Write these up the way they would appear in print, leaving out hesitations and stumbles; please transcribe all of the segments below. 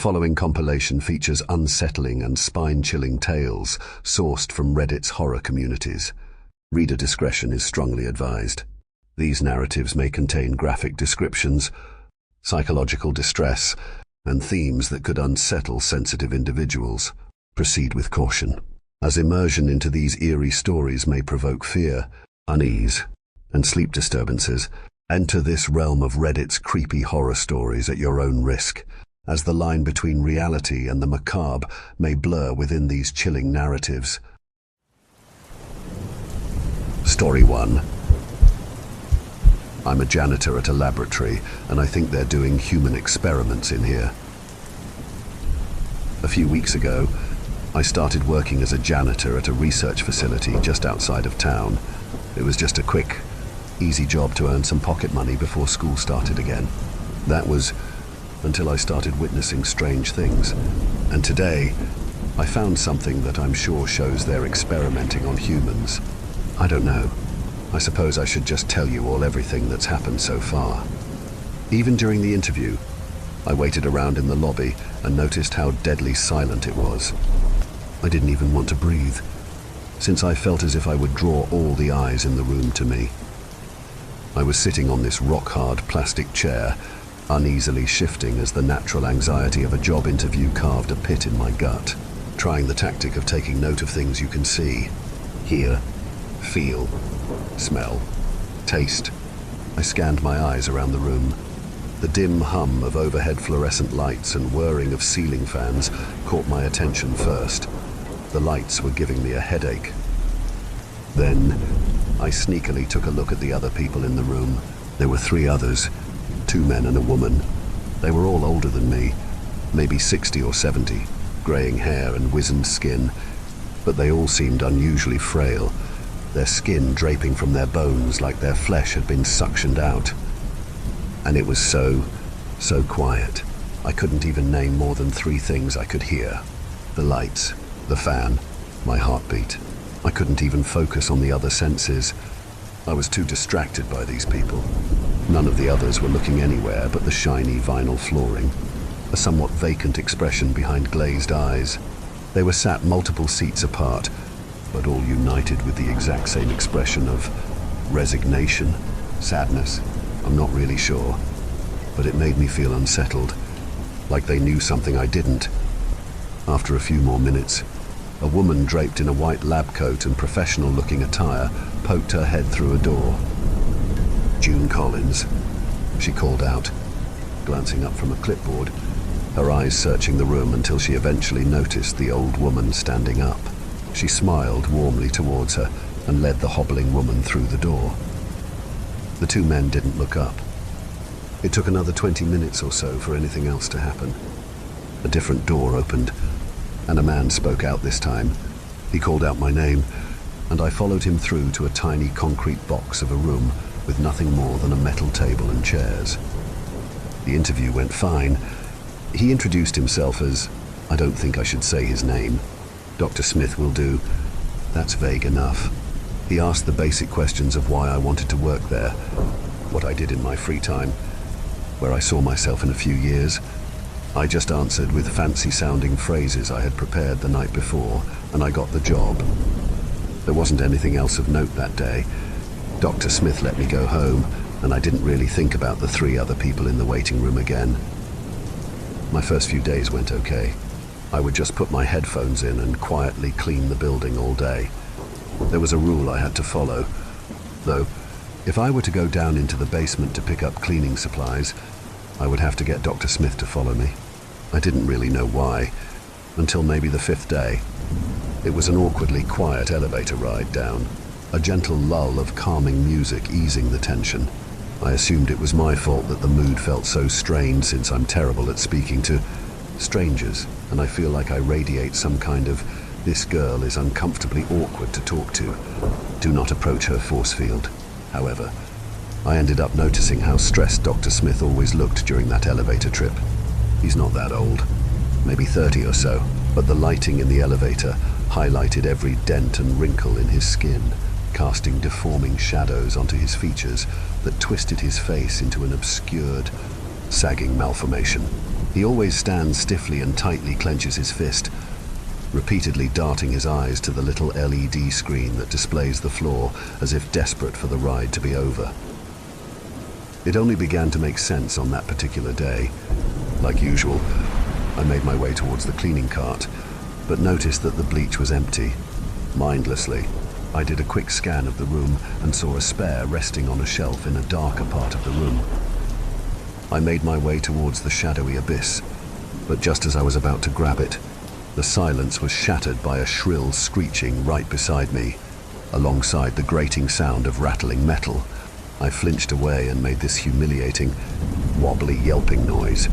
following compilation features unsettling and spine-chilling tales sourced from Reddit's horror communities. Reader discretion is strongly advised. These narratives may contain graphic descriptions, psychological distress, and themes that could unsettle sensitive individuals. Proceed with caution, as immersion into these eerie stories may provoke fear, unease, and sleep disturbances. Enter this realm of Reddit's creepy horror stories at your own risk, as the line between reality and the macabre may blur within these chilling narratives. Story 1. I'm a janitor at a laboratory, and I think they're doing human experiments in here. A few weeks ago, I started working as a janitor at a research facility just outside of town. It was just a quick, easy job to earn some pocket money before school started again. That was until I started witnessing strange things. And today, I found something that I'm sure shows they're experimenting on humans. I don't know. I suppose I should just tell you all everything that's happened so far. Even during the interview, I waited around in the lobby and noticed how deadly silent it was. I didn't even want to breathe, since I felt as if I would draw all the eyes in the room to me. I was sitting on this rock-hard plastic chair, uneasily shifting as the natural anxiety of a job interview carved a pit in my gut, trying the tactic of taking note of things you can see, hear, feel, smell, taste. I scanned my eyes around the room. The dim hum of overhead fluorescent lights and whirring of ceiling fans caught my attention first. The lights were giving me a headache. Then, I sneakily took a look at the other people in the room. There were 3 others, 2 men and a woman. They were all older than me, maybe 60 or 70, graying hair and wizened skin, but they all seemed unusually frail, their skin draping from their bones like their flesh had been suctioned out. And it was so quiet. I couldn't even name more than 3 things I could hear. The lights, the fan, my heartbeat. I couldn't even focus on the other senses. I was too distracted by these people. None of the others were looking anywhere but the shiny vinyl flooring, a somewhat vacant expression behind glazed eyes. They were sat multiple seats apart, but all united with the exact same expression of resignation, sadness. I'm not really sure, but it made me feel unsettled, like they knew something I didn't. After a few more minutes, a woman draped in a white lab coat and professional-looking attire poked her head through a door. "June Collins," she called out, glancing up from a clipboard, her eyes searching the room until she eventually noticed the old woman standing up. She smiled warmly towards her and led the hobbling woman through the door. The 2 men didn't look up. It took another 20 minutes or so for anything else to happen. A different door opened, and a man spoke out this time. He called out my name, and I followed him through to a tiny concrete box of a room with nothing more than a metal table and chairs. The interview went fine. He introduced himself as, I don't think I should say his name. Dr. Smith will do. That's vague enough. He asked the basic questions of why I wanted to work there, what I did in my free time, where I saw myself in a few years. I just answered with fancy-sounding phrases I had prepared the night before, and I got the job. There wasn't anything else of note that day. Dr. Smith let me go home, and I didn't really think about the 3 other people in the waiting room again. My first few days went okay. I would just put my headphones in and quietly clean the building all day. There was a rule I had to follow, though. If I were to go down into the basement to pick up cleaning supplies, I would have to get Dr. Smith to follow me. I didn't really know why, until maybe the 5th day. It was an awkwardly quiet elevator ride down, a gentle lull of calming music easing the tension. I assumed it was my fault that the mood felt so strained, since I'm terrible at speaking to strangers, and I feel like I radiate some kind of, this girl is uncomfortably awkward to talk to. Do not approach her force field. However, I ended up noticing how stressed Dr. Smith always looked during that elevator trip. He's not that old, maybe 30 or so, but the lighting in the elevator highlighted every dent and wrinkle in his skin, casting deforming shadows onto his features that twisted his face into an obscured, sagging malformation. He always stands stiffly and tightly clenches his fist, repeatedly darting his eyes to the little LED screen that displays the floor as if desperate for the ride to be over. It only began to make sense on that particular day. Like usual, I made my way towards the cleaning cart, but noticed that the bleach was empty. Mindlessly, I did a quick scan of the room and saw a spare resting on a shelf in a darker part of the room. I made my way towards the shadowy abyss, but just as I was about to grab it, the silence was shattered by a shrill screeching right beside me, alongside the grating sound of rattling metal. I flinched away and made this humiliating, wobbly, yelping noise.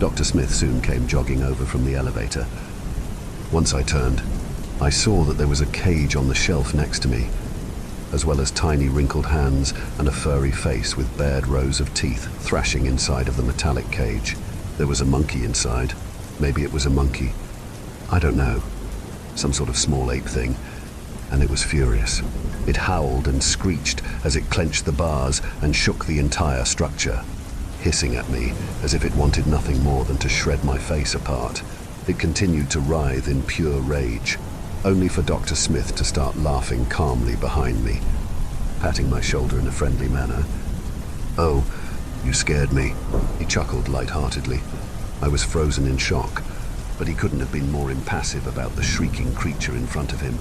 Dr. Smith soon came jogging over from the elevator. Once I turned, I saw that there was a cage on the shelf next to me, as well as tiny wrinkled hands and a furry face with bared rows of teeth thrashing inside of the metallic cage. There was a monkey inside. Maybe it was a monkey. I don't know. Some sort of small ape thing. And it was furious. It howled and screeched as it clenched the bars and shook the entire structure, hissing at me as if it wanted nothing more than to shred my face apart. It continued to writhe in pure rage, only for Dr. Smith to start laughing calmly behind me, patting my shoulder in a friendly manner. "Oh, you scared me," he chuckled lightheartedly. I was frozen in shock, but he couldn't have been more impassive about the shrieking creature in front of him.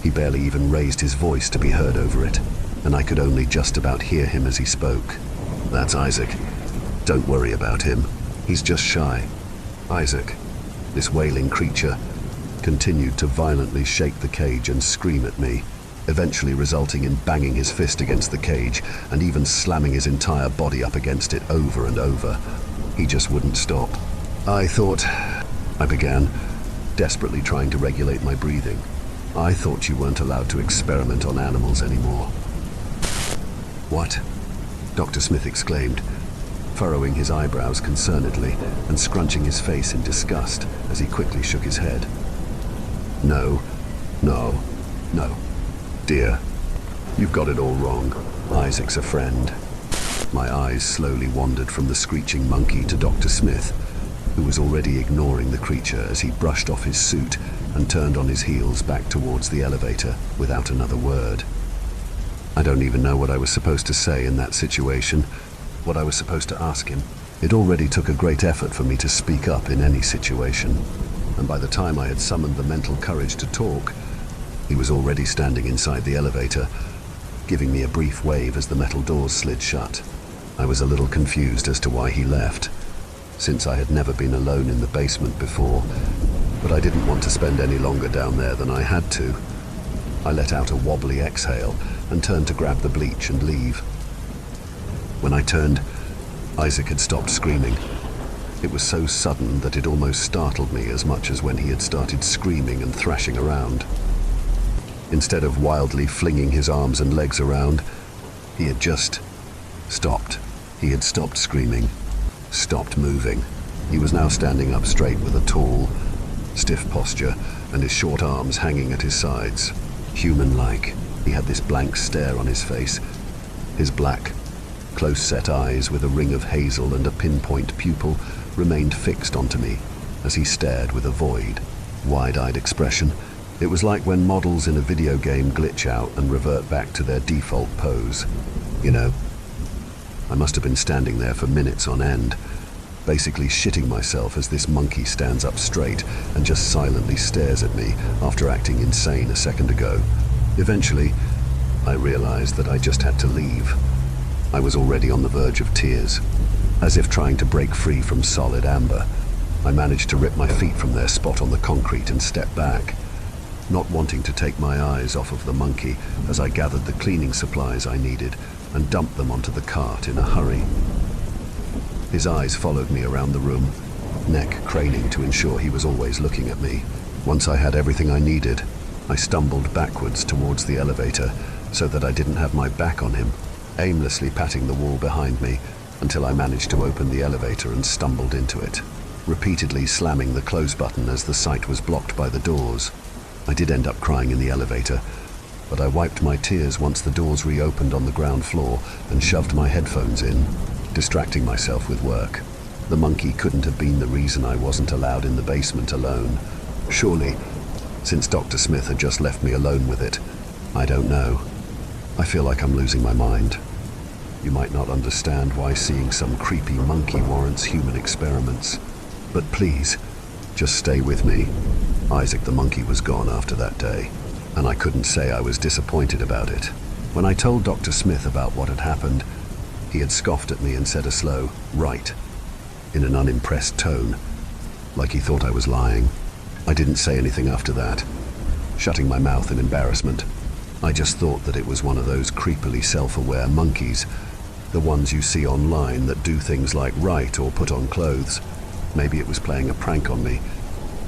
He barely even raised his voice to be heard over it, and I could only just about hear him as he spoke. "That's Isaac. Don't worry about him. He's just shy." Isaac, this wailing creature, continued to violently shake the cage and scream at me, eventually resulting in banging his fist against the cage and even slamming his entire body up against it over and over. He just wouldn't stop. I began, desperately trying to regulate my breathing. "I thought you weren't allowed to experiment on animals anymore." "What?" Dr. Smith exclaimed, furrowing his eyebrows concernedly and scrunching his face in disgust as he quickly shook his head. No, dear. You've got it all wrong. Isaac's a friend." My eyes slowly wandered from the screeching monkey to Dr. Smith, who was already ignoring the creature as he brushed off his suit and turned on his heels back towards the elevator without another word. I don't even know what I was supposed to say in that situation, what I was supposed to ask him. It already took a great effort for me to speak up in any situation, and by the time I had summoned the mental courage to talk, he was already standing inside the elevator, giving me a brief wave as the metal doors slid shut. I was a little confused as to why he left, since I had never been alone in the basement before, but I didn't want to spend any longer down there than I had to. I let out a wobbly exhale and turned to grab the bleach and leave. When I turned, Isaac had stopped screaming. It was so sudden that it almost startled me as much as when he had started screaming and thrashing around. Instead of wildly flinging his arms and legs around, he had just stopped. He had stopped screaming, stopped moving. He was now standing up straight with a tall, stiff posture and his short arms hanging at his sides. Human-like, he had this blank stare on his face. His black, close-set eyes with a ring of hazel and a pinpoint pupil remained fixed onto me as he stared with a void, wide-eyed expression. It was like when models in a video game glitch out and revert back to their default pose. You know, I must have been standing there for minutes on end, basically shitting myself as this monkey stands up straight and just silently stares at me after acting insane a second ago. Eventually, I realized that I just had to leave. I was already on the verge of tears. As if trying to break free from solid amber, I managed to rip my feet from their spot on the concrete and step back, not wanting to take my eyes off of the monkey as I gathered the cleaning supplies I needed and dumped them onto the cart in a hurry. His eyes followed me around the room, neck craning to ensure he was always looking at me. Once I had everything I needed, I stumbled backwards towards the elevator so that I didn't have my back on him, aimlessly patting the wall behind me until I managed to open the elevator and stumbled into it, repeatedly slamming the close button as the sight was blocked by the doors. I did end up crying in the elevator, but I wiped my tears once the doors reopened on the ground floor and shoved my headphones in, distracting myself with work. The monkey couldn't have been the reason I wasn't allowed in the basement alone. Surely, since Dr. Smith had just left me alone with it. I don't know. I feel like I'm losing my mind. You might not understand why seeing some creepy monkey warrants human experiments. But please, just stay with me. Isaac the monkey was gone after that day, and I couldn't say I was disappointed about it. When I told Dr. Smith about what had happened, he had scoffed at me and said a slow, "Right," in an unimpressed tone, like he thought I was lying. I didn't say anything after that, shutting my mouth in embarrassment. I just thought that it was one of those creepily self-aware monkeys, the ones you see online that do things like write or put on clothes. Maybe it was playing a prank on me,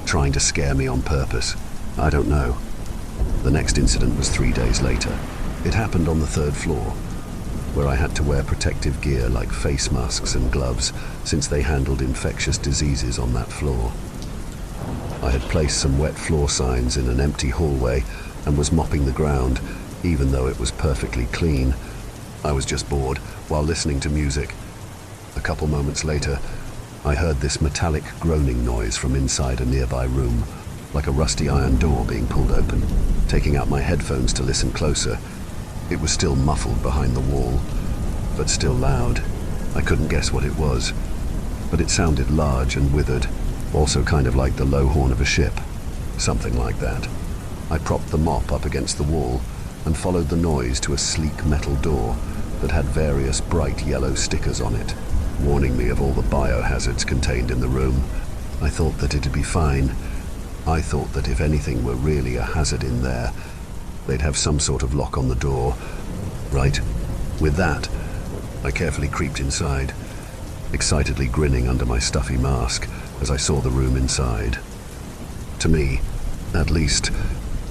trying to scare me on purpose. I don't know. The next incident was 3 days later. It happened on the 3rd floor, where I had to wear protective gear like face masks and gloves, since they handled infectious diseases on that floor. I had placed some wet floor signs in an empty hallway and was mopping the ground, even though it was perfectly clean. I was just bored while listening to music. A couple moments later, I heard this metallic groaning noise from inside a nearby room, like a rusty iron door being pulled open. Taking out my headphones to listen closer, it was still muffled behind the wall, but still loud. I couldn't guess what it was, but it sounded large and withered, also kind of like the low horn of a ship. Something like that. I propped the mop up against the wall and followed the noise to a sleek metal door that had various bright yellow stickers on it, warning me of all the biohazards contained in the room. I thought that it'd be fine. I thought that if anything were really a hazard in there, they'd have some sort of lock on the door. Right. With that, I carefully creeped inside, excitedly grinning under my stuffy mask as I saw the room inside. To me, at least,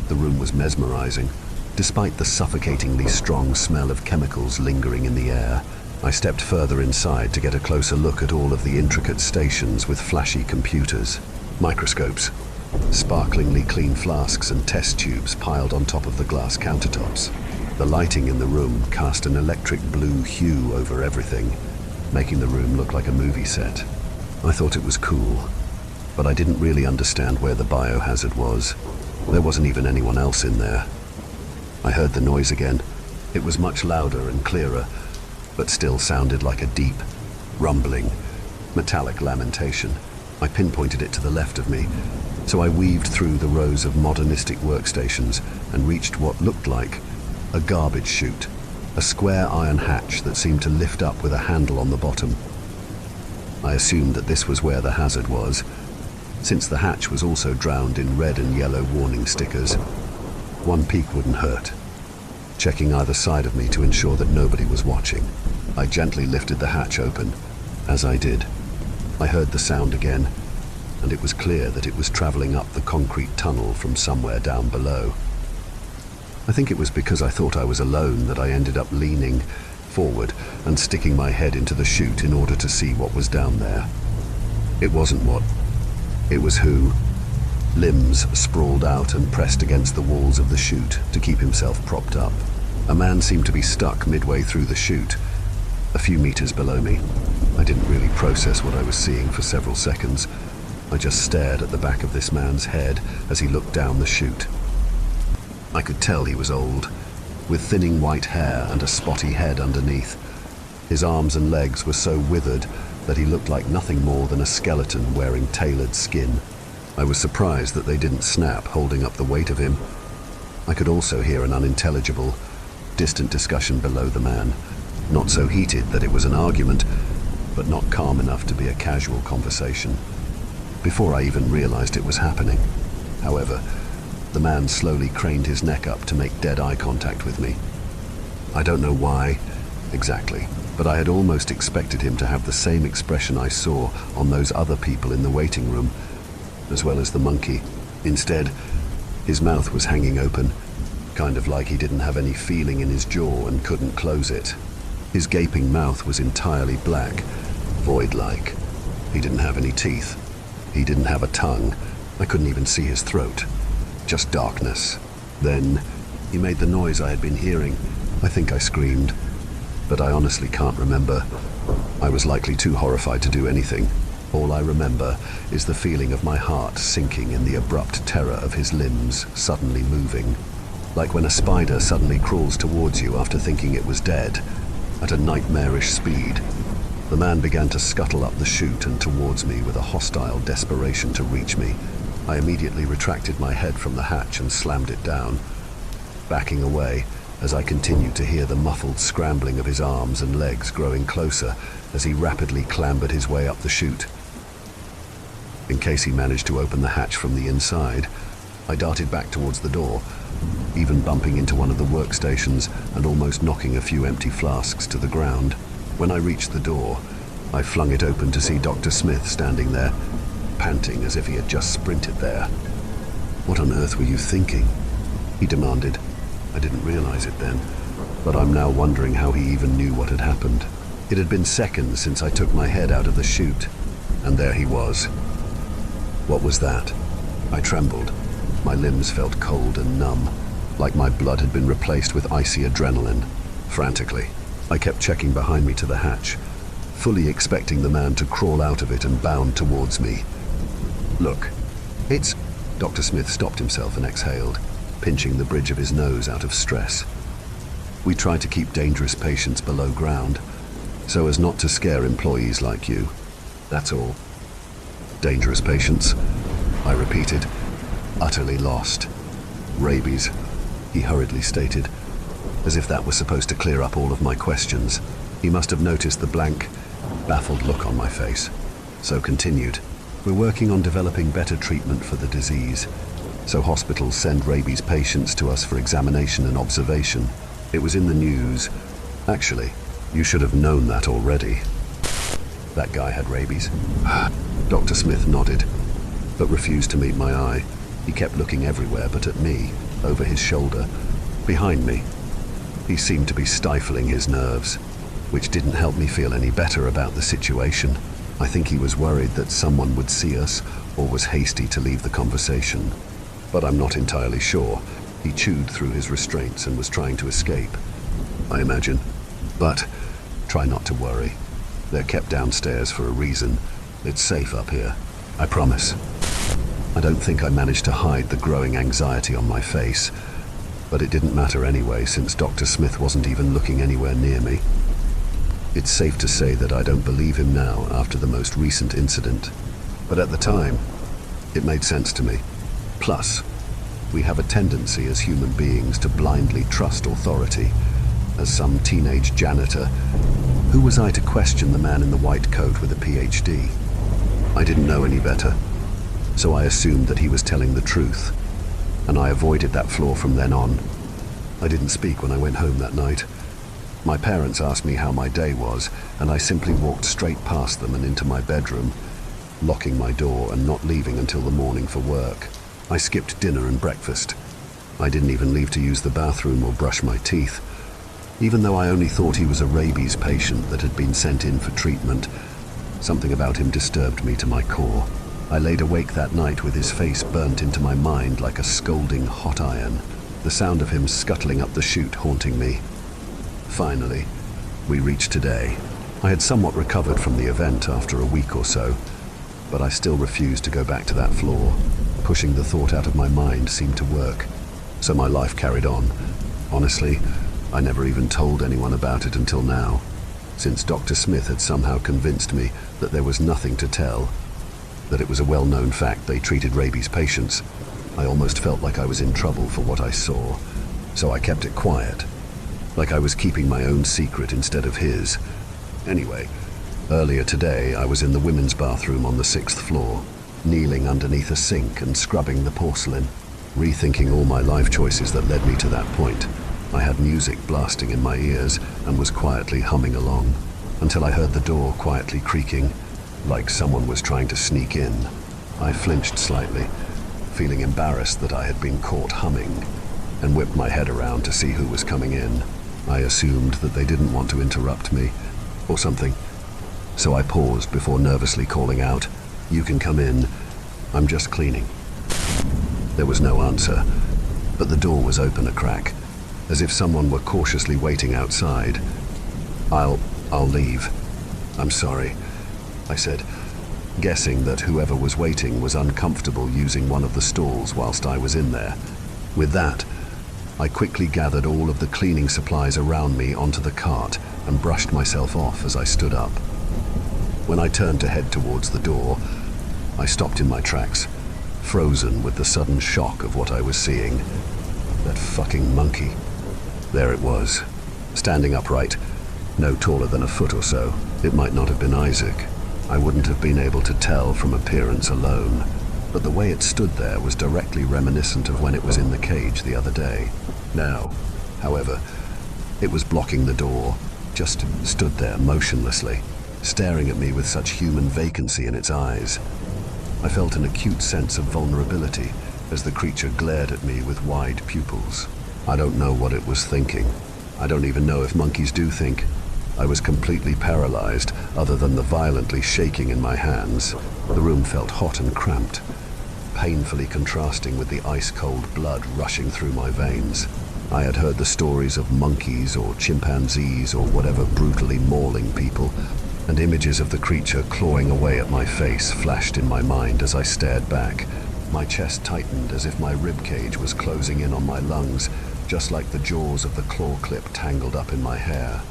the room was mesmerizing. Despite the suffocatingly strong smell of chemicals lingering in the air, I stepped further inside to get a closer look at all of the intricate stations with flashy computers, microscopes, sparklingly clean flasks and test tubes piled on top of the glass countertops. The lighting in the room cast an electric blue hue over everything, making the room look like a movie set. I thought it was cool, but I didn't really understand where the biohazard was. There wasn't even anyone else in there. I heard the noise again. It was much louder and clearer, but still sounded like a deep, rumbling, metallic lamentation. I pinpointed it to the left of me, so I weaved through the rows of modernistic workstations and reached what looked like a garbage chute, a square iron hatch that seemed to lift up with a handle on the bottom. I assumed that this was where the hazard was, since the hatch was also drowned in red and yellow warning stickers. One peek wouldn't hurt. Checking either side of me to ensure that nobody was watching, I gently lifted the hatch open. As I did, I heard the sound again, and it was clear that it was traveling up the concrete tunnel from somewhere down below. I think it was because I thought I was alone that I ended up leaning forward and sticking my head into the chute in order to see what was down there. It wasn't what, it was who. Limbs sprawled out and pressed against the walls of the chute to keep himself propped up. A man seemed to be stuck midway through the chute, a few meters below me. I didn't really process what I was seeing for several seconds. I just stared at the back of this man's head as he looked down the chute. I could tell he was old, with thinning white hair and a spotty head underneath. His arms and legs were so withered that he looked like nothing more than a skeleton wearing tailored skin. I was surprised that they didn't snap, holding up the weight of him. I could also hear an unintelligible, distant discussion below the man, not so heated that it was an argument, but not calm enough to be a casual conversation. Before I even realized it was happening, however, the man slowly craned his neck up to make dead eye contact with me. I don't know why, exactly, but I had almost expected him to have the same expression I saw on those other people in the waiting room, as well as the monkey. Instead, his mouth was hanging open, kind of like he didn't have any feeling in his jaw and couldn't close it. His gaping mouth was entirely black, void-like. He didn't have any teeth. He didn't have a tongue. I couldn't even see his throat. Just darkness. Then, he made the noise I had been hearing. I think I screamed, but I honestly can't remember. I was likely too horrified to do anything. All I remember is the feeling of my heart sinking in the abrupt terror of his limbs suddenly moving, like when a spider suddenly crawls towards you after thinking it was dead, at a nightmarish speed. The man began to scuttle up the chute and towards me with a hostile desperation to reach me. I immediately retracted my head from the hatch and slammed it down, backing away as I continued to hear the muffled scrambling of his arms and legs growing closer as he rapidly clambered his way up the chute. In case he managed to open the hatch from the inside, I darted back towards the door, even bumping into one of the workstations and almost knocking a few empty flasks to the ground. When I reached the door, I flung it open to see Dr. Smith standing there, panting as if he had just sprinted there. "What on earth were you thinking?" he demanded. I didn't realize it then, but I'm now wondering how he even knew what had happened. It had been seconds since I took my head out of the chute, and there he was. What was that? I trembled. My limbs felt cold and numb, like my blood had been replaced with icy adrenaline. Frantically, I kept checking behind me to the hatch, fully expecting the man to crawl out of it and bound towards me. "Look, it's..." Dr. Smith stopped himself and exhaled, pinching the bridge of his nose out of stress. "We try to keep dangerous patients below ground, so as not to scare employees like you. That's all." "Dangerous patients?" I repeated, utterly lost. "Rabies," he hurriedly stated, as if that was supposed to clear up all of my questions. He must have noticed the blank, baffled look on my face, so continued. "We're working on developing better treatment for the disease, so hospitals send rabies patients to us for examination and observation. It was in the news. Actually, you should have known that already." "That guy had rabies?" Dr. Smith nodded, but refused to meet my eye. He kept looking everywhere but at me, over his shoulder, behind me. He seemed to be stifling his nerves, which didn't help me feel any better about the situation. I think he was worried that someone would see us or was hasty to leave the conversation. But I'm not entirely sure. He chewed through his restraints and was trying to escape, I imagine. But try not to worry. They're kept downstairs for a reason. It's safe up here, I promise. I don't think I managed to hide the growing anxiety on my face, but it didn't matter anyway since Dr. Smith wasn't even looking anywhere near me. It's safe to say that I don't believe him now after the most recent incident, but at the time, it made sense to me. Plus, we have a tendency as human beings to blindly trust authority. As some teenage janitor, who was I to question the man in the white coat with a PhD? I didn't know any better, so I assumed that he was telling the truth, and I avoided that flaw from then on. I didn't speak when I went home that night. My parents asked me how my day was, and I simply walked straight past them and into my bedroom, locking my door and not leaving until the morning for work. I skipped dinner and breakfast. I didn't even leave to use the bathroom or brush my teeth. Even though I only thought he was a rabies patient that had been sent in for treatment, something about him disturbed me to my core. I laid awake that night with his face burnt into my mind like a scolding hot iron, the sound of him scuttling up the chute haunting me. Finally, we reached today. I had somewhat recovered from the event after a week or so, but I still refused to go back to that floor. Pushing the thought out of my mind seemed to work, so my life carried on. Honestly, I never even told anyone about it until now, since Dr. Smith had somehow convinced me that there was nothing to tell, that it was a well-known fact they treated rabies patients. I almost felt like I was in trouble for what I saw, so I kept it quiet, like I was keeping my own secret instead of his. Anyway, earlier today I was in the women's bathroom on the 6th floor, kneeling underneath a sink and scrubbing the porcelain, rethinking all my life choices that led me to that point. I had music blasting in my ears and was quietly humming along, until I heard the door quietly creaking, like someone was trying to sneak in. I flinched slightly, feeling embarrassed that I had been caught humming, and whipped my head around to see who was coming in. I assumed that they didn't want to interrupt me, or something, so I paused before nervously calling out, "You can come in, I'm just cleaning." There was no answer, but the door was open a crack, as if someone were cautiously waiting outside. I'll leave. I'm sorry," I said, guessing that whoever was waiting was uncomfortable using one of the stalls whilst I was in there. With that, I quickly gathered all of the cleaning supplies around me onto the cart and brushed myself off as I stood up. When I turned to head towards the door, I stopped in my tracks, frozen with the sudden shock of what I was seeing. That fucking monkey. There it was, standing upright, no taller than a foot or so. It might not have been Isaac. I wouldn't have been able to tell from appearance alone, but the way it stood there was directly reminiscent of when it was in the cage the other day. Now, however, it was blocking the door, just stood there motionlessly, staring at me with such human vacancy in its eyes. I felt an acute sense of vulnerability as the creature glared at me with wide pupils. I don't know what it was thinking. I don't even know if monkeys do think. I was completely paralyzed, other than the violently shaking in my hands. The room felt hot and cramped, painfully contrasting with the ice-cold blood rushing through my veins. I had heard the stories of monkeys or chimpanzees or whatever brutally mauling people, and images of the creature clawing away at my face flashed in my mind as I stared back. My chest tightened as if my ribcage was closing in on my lungs, just like the jaws of the claw clip tangled up in my hair.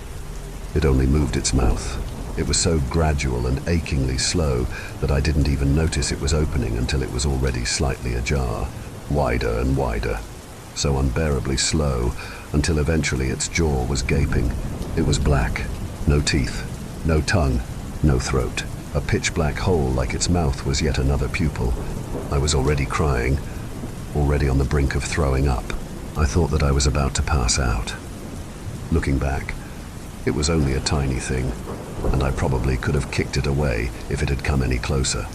It only moved its mouth. It was so gradual and achingly slow that I didn't even notice it was opening until it was already slightly ajar, wider and wider. So unbearably slow, until eventually its jaw was gaping. It was black, no teeth, no tongue, no throat. A pitch-black hole like its mouth was yet another pupil. I was already crying, already on the brink of throwing up. I thought that I was about to pass out. Looking back, it was only a tiny thing, and I probably could have kicked it away if it had come any closer.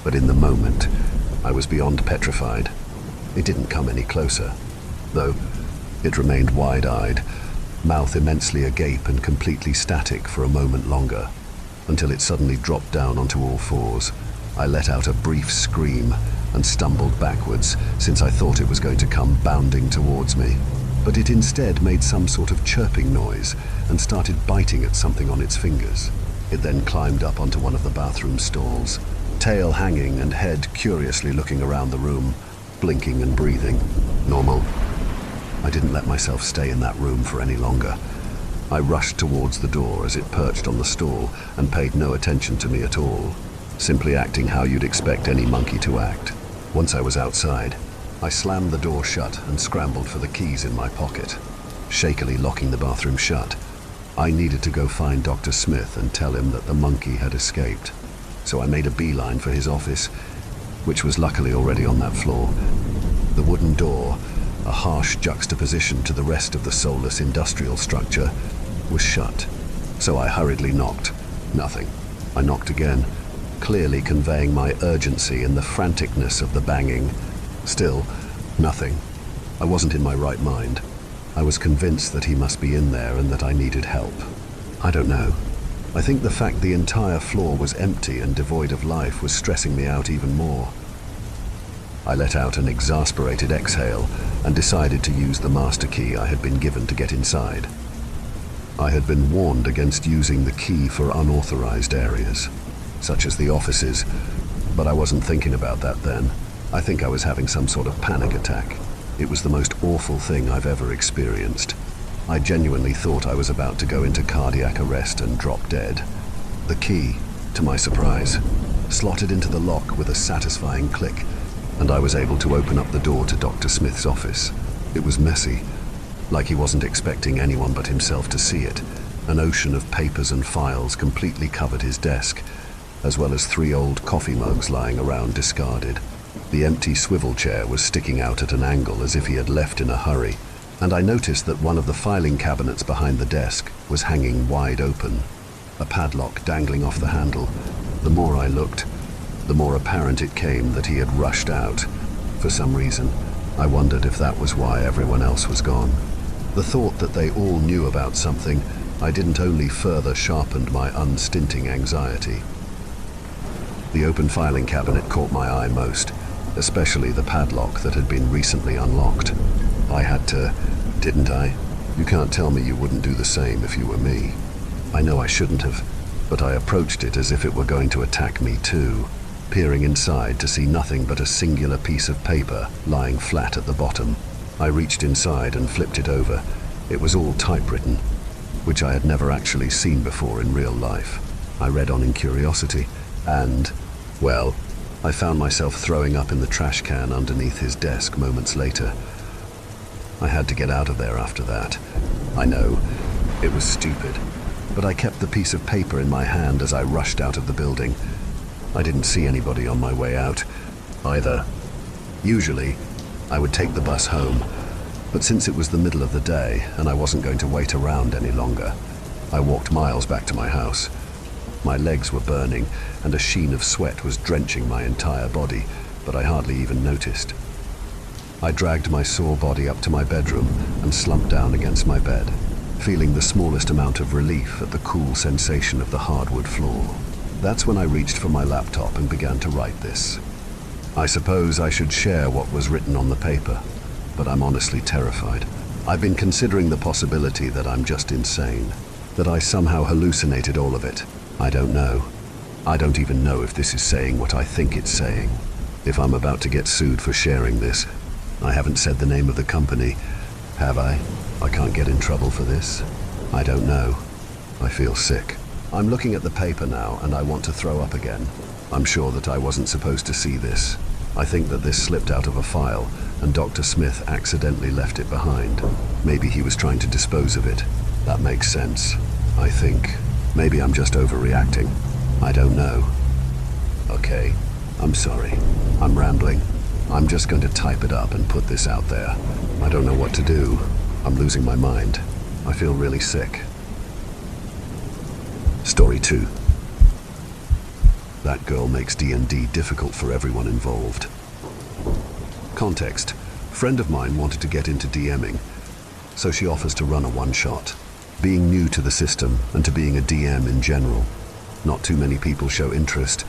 But in the moment, I was beyond petrified. It didn't come any closer, though it remained wide-eyed, mouth immensely agape and completely static for a moment longer, until it suddenly dropped down onto all fours. I let out a brief scream and stumbled backwards, since I thought it was going to come bounding towards me. But it instead made some sort of chirping noise and started biting at something on its fingers. It then climbed up onto one of the bathroom stalls, tail hanging and head curiously looking around the room, blinking and breathing. Normal. I didn't let myself stay in that room for any longer. I rushed towards the door as it perched on the stall and paid no attention to me at all, simply acting how you'd expect any monkey to act. Once I was outside, I slammed the door shut and scrambled for the keys in my pocket, shakily locking the bathroom shut. I needed to go find Dr. Smith and tell him that the monkey had escaped. So I made a beeline for his office, which was luckily already on that floor. The wooden door, a harsh juxtaposition to the rest of the soulless industrial structure, was shut. So I hurriedly knocked. Nothing. I knocked again, clearly conveying my urgency in the franticness of the banging. Still, nothing. I wasn't in my right mind. I was convinced that he must be in there and that I needed help. I don't know. I think the fact the entire floor was empty and devoid of life was stressing me out even more. I let out an exasperated exhale and decided to use the master key I had been given to get inside. I had been warned against using the key for unauthorized areas, such as the offices, but I wasn't thinking about that then. I think I was having some sort of panic attack. It was the most awful thing I've ever experienced. I genuinely thought I was about to go into cardiac arrest and drop dead. The key, to my surprise, slotted into the lock with a satisfying click, and I was able to open up the door to Dr. Smith's office. It was messy, like he wasn't expecting anyone but himself to see it. An ocean of papers and files completely covered his desk, as well as 3 old coffee mugs lying around discarded. The empty swivel chair was sticking out at an angle as if he had left in a hurry, and I noticed that one of the filing cabinets behind the desk was hanging wide open, a padlock dangling off the handle. The more I looked, the more apparent it came that he had rushed out. For some reason, I wondered if that was why everyone else was gone. The thought that they all knew about something I didn't only further sharpened my unstinting anxiety. The open filing cabinet caught my eye most, especially the padlock that had been recently unlocked. I had to, didn't I? You can't tell me you wouldn't do the same if you were me. I know I shouldn't have, but I approached it as if it were going to attack me too, peering inside to see nothing but a singular piece of paper lying flat at the bottom. I reached inside and flipped it over. It was all typewritten, which I had never actually seen before in real life. I read on in curiosity, and, well, I found myself throwing up in the trash can underneath his desk moments later. I had to get out of there after that. I know, it was stupid, but I kept the piece of paper in my hand as I rushed out of the building. I didn't see anybody on my way out, either. Usually, I would take the bus home, but since it was the middle of the day and I wasn't going to wait around any longer, I walked miles back to my house. My legs were burning and a sheen of sweat was drenching my entire body, but I hardly even noticed. I dragged my sore body up to my bedroom and slumped down against my bed, feeling the smallest amount of relief at the cool sensation of the hardwood floor. That's when I reached for my laptop and began to write this. I suppose I should share what was written on the paper, but I'm honestly terrified. I've been considering the possibility that I'm just insane, that I somehow hallucinated all of it. I don't know. I don't even know if this is saying what I think it's saying. If I'm about to get sued for sharing this. I haven't said the name of the company, have I? I can't get in trouble for this. I don't know. I feel sick. I'm looking at the paper now and I want to throw up again. I'm sure that I wasn't supposed to see this. I think that this slipped out of a file and Dr. Smith accidentally left it behind. Maybe he was trying to dispose of it. That makes sense, I think. Maybe I'm just overreacting. I don't know. Okay, I'm sorry. I'm rambling. I'm just going to type it up and put this out there. I don't know what to do. I'm losing my mind. I feel really sick. Story 2. That girl makes D&D difficult for everyone involved. Context. Friend of mine wanted to get into DMing, so she offers to run a one-shot. Being new to the system and to being a DM in general, not too many people show interest,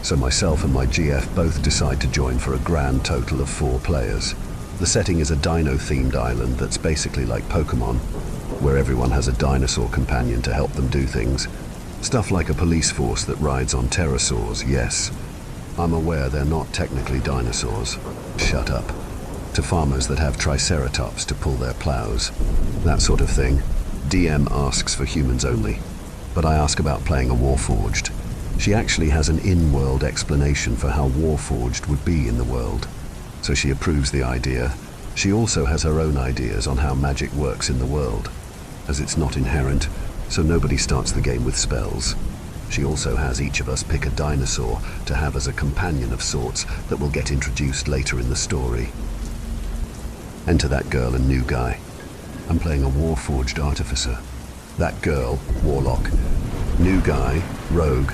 so myself and my GF both decide to join for a grand total of 4 players. The setting is a dino-themed island that's basically like Pokemon, where everyone has a dinosaur companion to help them do things. Stuff like a police force that rides on pterosaurs, yes. I'm aware they're not technically dinosaurs. Shut up. To farmers that have triceratops to pull their plows. That sort of thing. DM asks for humans only. But I ask about playing a Warforged. She actually has an in-world explanation for how Warforged would be in the world. So she approves the idea. She also has her own ideas on how magic works in the world, as it's not inherent, so nobody starts the game with spells. She also has each of us pick a dinosaur to have as a companion of sorts that will get introduced later in the story. Enter that girl and new guy. I'm playing a Warforged artificer. That girl, Warlock. New guy, Rogue,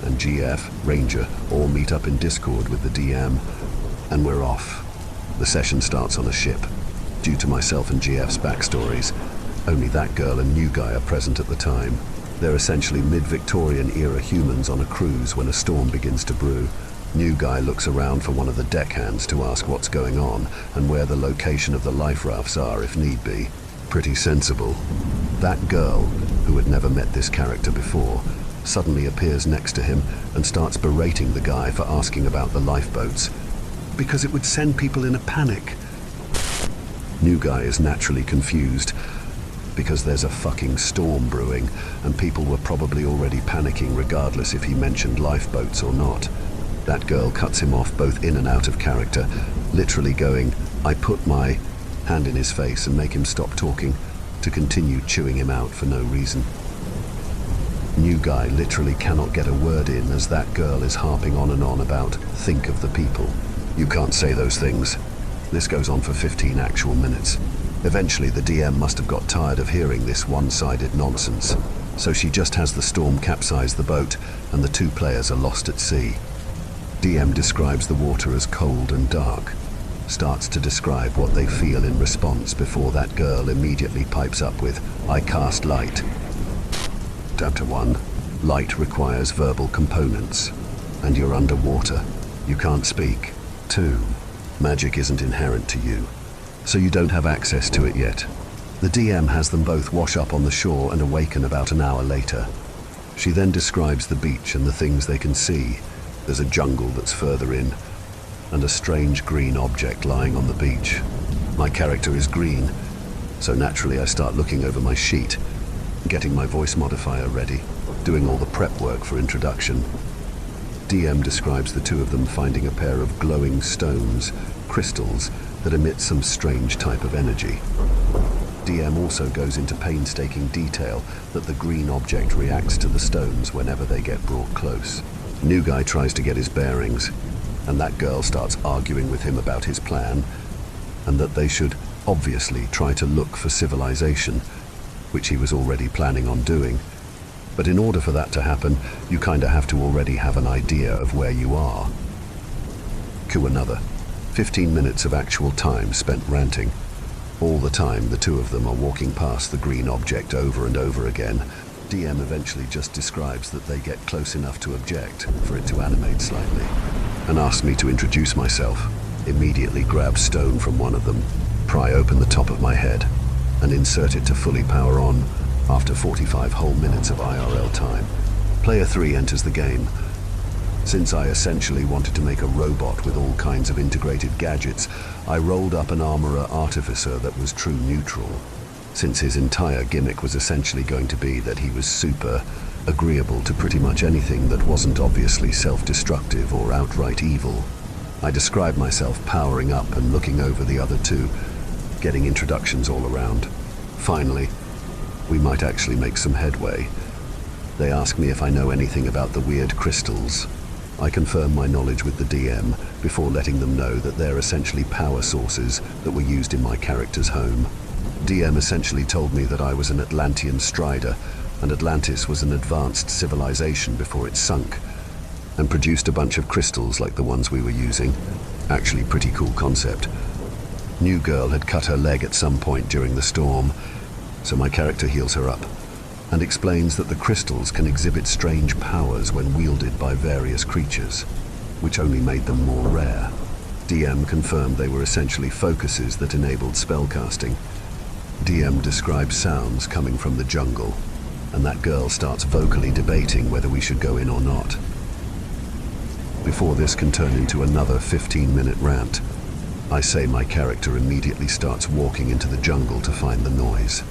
and GF, Ranger, all meet up in Discord with the DM, and we're off. The session starts on a ship. Due to myself and GF's backstories, only that girl and new guy are present at the time. They're essentially mid-Victorian era humans on a cruise when a storm begins to brew. New guy looks around for one of the deckhands to ask what's going on and where the location of the life rafts are if need be. Pretty sensible. That girl, who had never met this character before, suddenly appears next to him and starts berating the guy for asking about the lifeboats, because it would send people in a panic. New guy is naturally confused, because there's a fucking storm brewing, and people were probably already panicking regardless if he mentioned lifeboats or not. That girl cuts him off both in and out of character, literally going, I put my hand in his face and make him stop talking, to continue chewing him out for no reason. New guy literally cannot get a word in as that girl is harping on and on about think of the people. You can't say those things. This goes on for 15 actual minutes. Eventually the DM must have got tired of hearing this one-sided nonsense, so she just has the storm capsize the boat and the 2 players are lost at sea. DM describes the water as cold and dark, starts to describe what they feel in response before that girl immediately pipes up with, I cast light. Chapter 1. Light requires verbal components, and you're underwater. You can't speak. 2. Magic isn't inherent to you, so you don't have access to it yet. The DM has them both wash up on the shore and awaken about an hour later. She then describes the beach and the things they can see. There's a jungle that's further in, and a strange green object lying on the beach. My character is green, so naturally I start looking over my sheet, getting my voice modifier ready, doing all the prep work for introduction. DM describes the two of them finding a pair of glowing stones, crystals, that emit some strange type of energy. DM also goes into painstaking detail that the green object reacts to the stones whenever they get brought close. New guy tries to get his bearings, and that girl starts arguing with him about his plan, and that they should obviously try to look for civilization, which he was already planning on doing. But in order for that to happen, you kinda have to already have an idea of where you are. Cue another. 15 minutes of actual time spent ranting. All the time, the two of them are walking past the green object over and over again. DM eventually just describes that they get close enough to object for it to animate slightly, and asks me to introduce myself. Immediately grab stone from one of them, pry open the top of my head, and insert it to fully power on after 45 whole minutes of IRL time. Player 3 enters the game. Since I essentially wanted to make a robot with all kinds of integrated gadgets, I rolled up an armorer artificer that was true neutral, since his entire gimmick was essentially going to be that he was super agreeable to pretty much anything that wasn't obviously self-destructive or outright evil. I described myself powering up and looking over the other two, getting introductions all around. Finally, we might actually make some headway. They ask me if I know anything about the weird crystals. I confirm my knowledge with the DM before letting them know that they're essentially power sources that were used in my character's home. DM essentially told me that I was an Atlantean strider, and Atlantis was an advanced civilization before it sunk, and produced a bunch of crystals like the ones we were using. Actually, pretty cool concept. New girl had cut her leg at some point during the storm, so my character heals her up, and explains that the crystals can exhibit strange powers when wielded by various creatures, which only made them more rare. DM confirmed they were essentially focuses that enabled spellcasting. DM describes sounds coming from the jungle, and that girl starts vocally debating whether we should go in or not. Before this can turn into another 15-minute rant, I say my character immediately starts walking into the jungle to find the noise.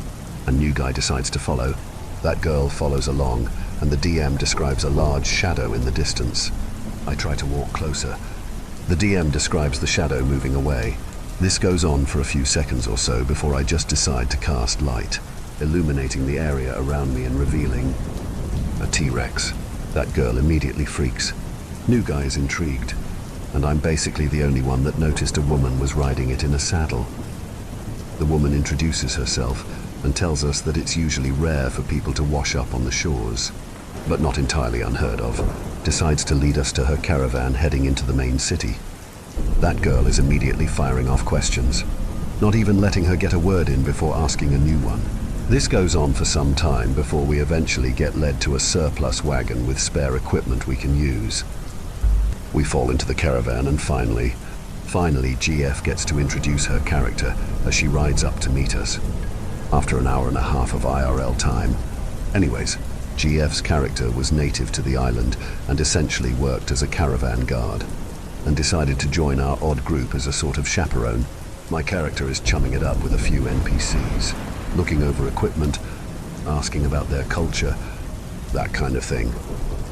A new guy decides to follow. That girl follows along, and the DM describes a large shadow in the distance. I try to walk closer. The DM describes the shadow moving away. This goes on for a few seconds or so before I just decide to cast light, illuminating the area around me and revealing a T-Rex. That girl immediately freaks. New guy is intrigued, and I'm basically the only one that noticed a woman was riding it in a saddle. The woman introduces herself and tells us that it's usually rare for people to wash up on the shores, but not entirely unheard of. Decides to lead us to her caravan heading into the main city. That girl is immediately firing off questions, not even letting her get a word in before asking a new one. This goes on for some time before we eventually get led to a surplus wagon with spare equipment we can use. We fall into the caravan and finally GF gets to introduce her character as she rides up to meet us. After an hour and a half of IRL time. Anyways, GF's character was native to the island and essentially worked as a caravan guard, and decided to join our odd group as a sort of chaperone. My character is chumming it up with a few NPCs, looking over equipment, asking about their culture, that kind of thing.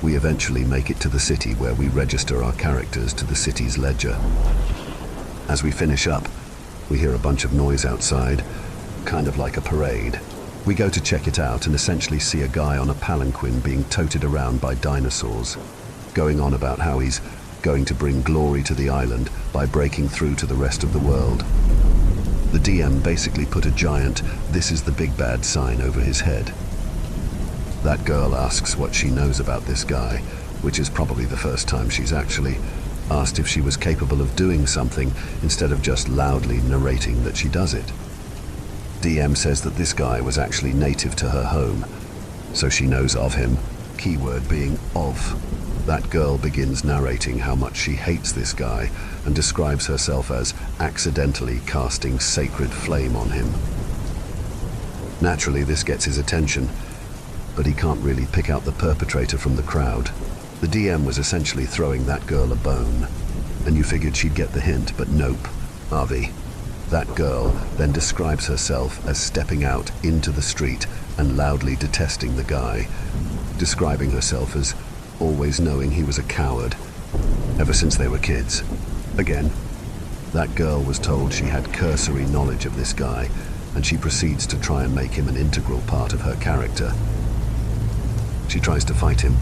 We eventually make it to the city where we register our characters to the city's ledger. As we finish up, we hear a bunch of noise outside, kind of like a parade. We go to check it out and essentially see a guy on a palanquin being toted around by dinosaurs, going on about how he's going to bring glory to the island by breaking through to the rest of the world. The DM basically put a giant "This is the big bad" sign over his head. That girl asks what she knows about this guy, which is probably the first time she's actually asked if she was capable of doing something instead of just loudly narrating that she does it. DM says that this guy was actually native to her home, so she knows of him, keyword being of. That girl begins narrating how much she hates this guy and describes herself as accidentally casting sacred flame on him. Naturally, this gets his attention, but he can't really pick out the perpetrator from the crowd. The DM was essentially throwing that girl a bone, and you figured she'd get the hint, but nope. Avi. That girl then describes herself as stepping out into the street and loudly detesting the guy, describing herself as always knowing he was a coward, ever since they were kids. Again, that girl was told she had cursory knowledge of this guy, and she proceeds to try and make him an integral part of her character. She tries to fight him,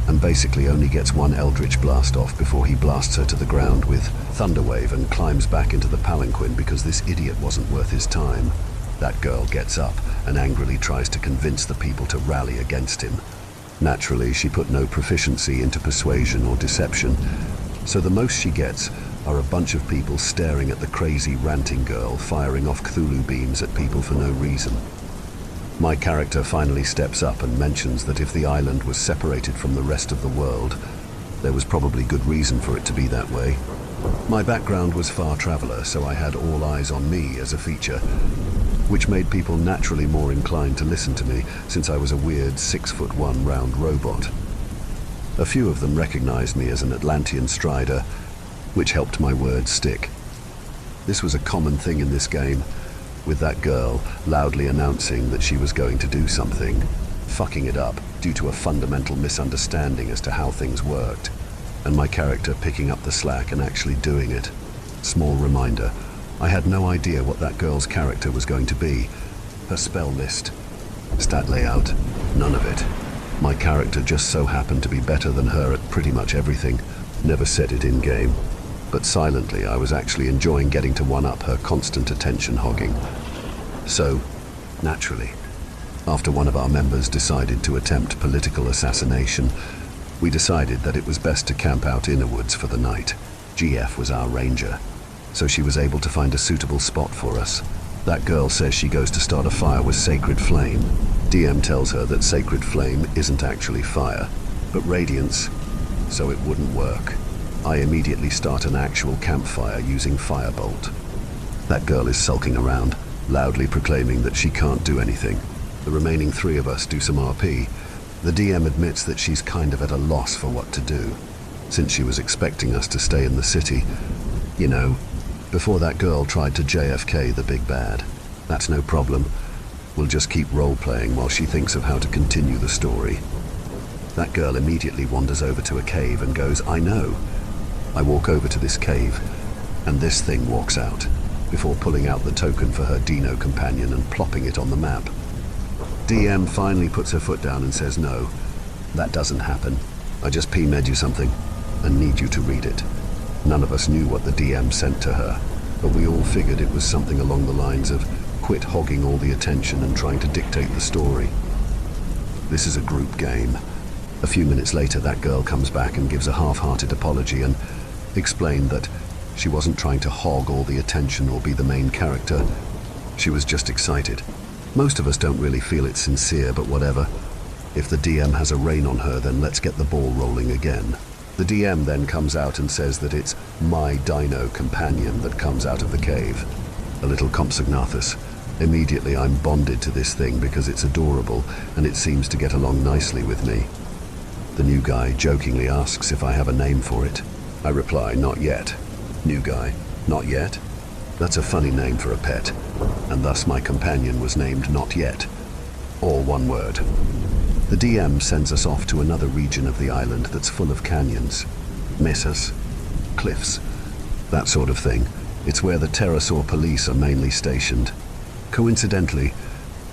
and basically only gets one eldritch blast off before he blasts her to the ground with Thunderwave and climbs back into the palanquin because this idiot wasn't worth his time. That girl gets up and angrily tries to convince the people to rally against him. Naturally, she put no proficiency into persuasion or deception, so the most she gets are a bunch of people staring at the crazy ranting girl firing off Cthulhu beams at people for no reason. My character finally steps up and mentions that if the island was separated from the rest of the world, there was probably good reason for it to be that way. My background was far traveler, so I had all eyes on me as a feature, which made people naturally more inclined to listen to me since I was a weird 6'1" round robot. A few of them recognized me as an Atlantean strider, which helped my words stick. This was a common thing in this game, with that girl loudly announcing that she was going to do something, fucking it up due to a fundamental misunderstanding as to how things worked, and my character picking up the slack and actually doing it. Small reminder, I had no idea what that girl's character was going to be. Her spell list, stat layout, none of it. My character just so happened to be better than her at pretty much everything. Never said it in-game, but silently I was actually enjoying getting to one-up her constant attention hogging. So, naturally, after one of our members decided to attempt political assassination, we decided that it was best to camp out in the woods for the night. GF was our ranger, so she was able to find a suitable spot for us. That girl says she goes to start a fire with Sacred Flame. DM tells her that Sacred Flame isn't actually fire, but radiance, so it wouldn't work. I immediately start an actual campfire using Firebolt. That girl is sulking around, loudly proclaiming that she can't do anything. The remaining three of us do some RP. The DM admits that she's kind of at a loss for what to do, since she was expecting us to stay in the city. You know, before that girl tried to JFK the big bad. That's no problem. We'll just keep role-playing while she thinks of how to continue the story. That girl immediately wanders over to a cave and goes, "I know." I walk over to this cave, and this thing walks out, before pulling out the token for her Dino companion and plopping it on the map. DM finally puts her foot down and says, "No, that doesn't happen. I just P-med you something, and need you to read it." None of us knew what the DM sent to her, but we all figured it was something along the lines of, "Quit hogging all the attention and trying to dictate the story." This is a group game. A few minutes later, that girl comes back and gives a half-hearted apology and explained that she wasn't trying to hog all the attention or be the main character. She was just excited. Most of us don't really feel it's sincere, but whatever. If the DM has a rein on her, then let's get the ball rolling again. The DM then comes out and says that it's my Dino companion that comes out of the cave. A little Compsognathus. Immediately I'm bonded to this thing because it's adorable and it seems to get along nicely with me. The new guy jokingly asks if I have a name for it. I reply, "Not yet." New guy, "Not yet?" That's a funny name for a pet, and thus my companion was named Not Yet. All one word. The DM sends us off to another region of the island that's full of canyons, mesas, cliffs, that sort of thing. It's where the pterosaur police are mainly stationed. Coincidentally,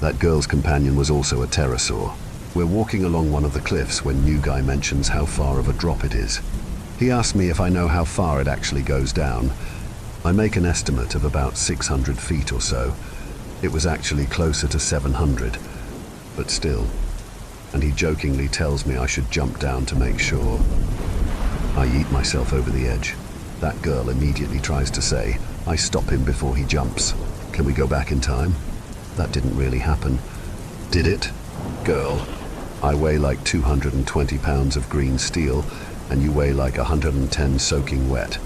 that girl's companion was also a pterosaur. We're walking along one of the cliffs when new guy mentions how far of a drop it is. He asks me if I know how far it actually goes down. I make an estimate of about 600 feet or so. It was actually closer to 700, but still. And he jokingly tells me I should jump down to make sure. I yeet myself over the edge. That girl immediately tries to say, I stop him before he jumps. Can we go back in time? That didn't really happen. Did it? Girl, I weigh like 220 pounds of green steel, and you weigh like 110 soaking wet,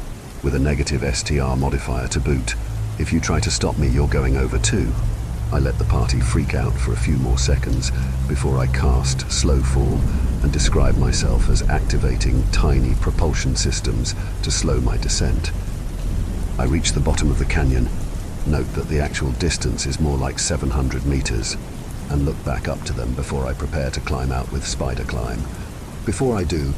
with a negative STR modifier to boot. If you try to stop me, you're going over too. I let the party freak out for a few more seconds before I cast slow fall and describe myself as activating tiny propulsion systems to slow my descent. I reach the bottom of the canyon, note that the actual distance is more like 700 meters, and look back up to them before I prepare to climb out with spider climb. Before I do,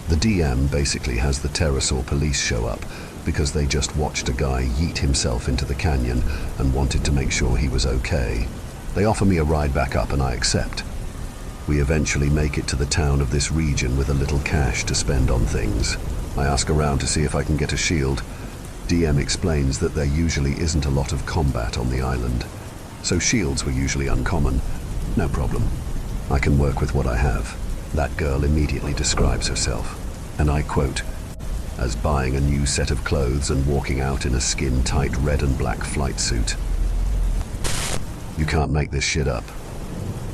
the DM basically has the pterosaur police show up because they just watched a guy yeet himself into the canyon and wanted to make sure he was okay. They offer me a ride back up and I accept. We eventually make it to the town of this region with a little cash to spend on things. I ask around to see if I can get a shield. DM explains that there usually isn't a lot of combat on the island, so shields were usually uncommon. No problem. I can work with what I have. That girl immediately describes herself, and I quote, as buying a new set of clothes and walking out in a skin-tight red and black flight suit. You can't make this shit up.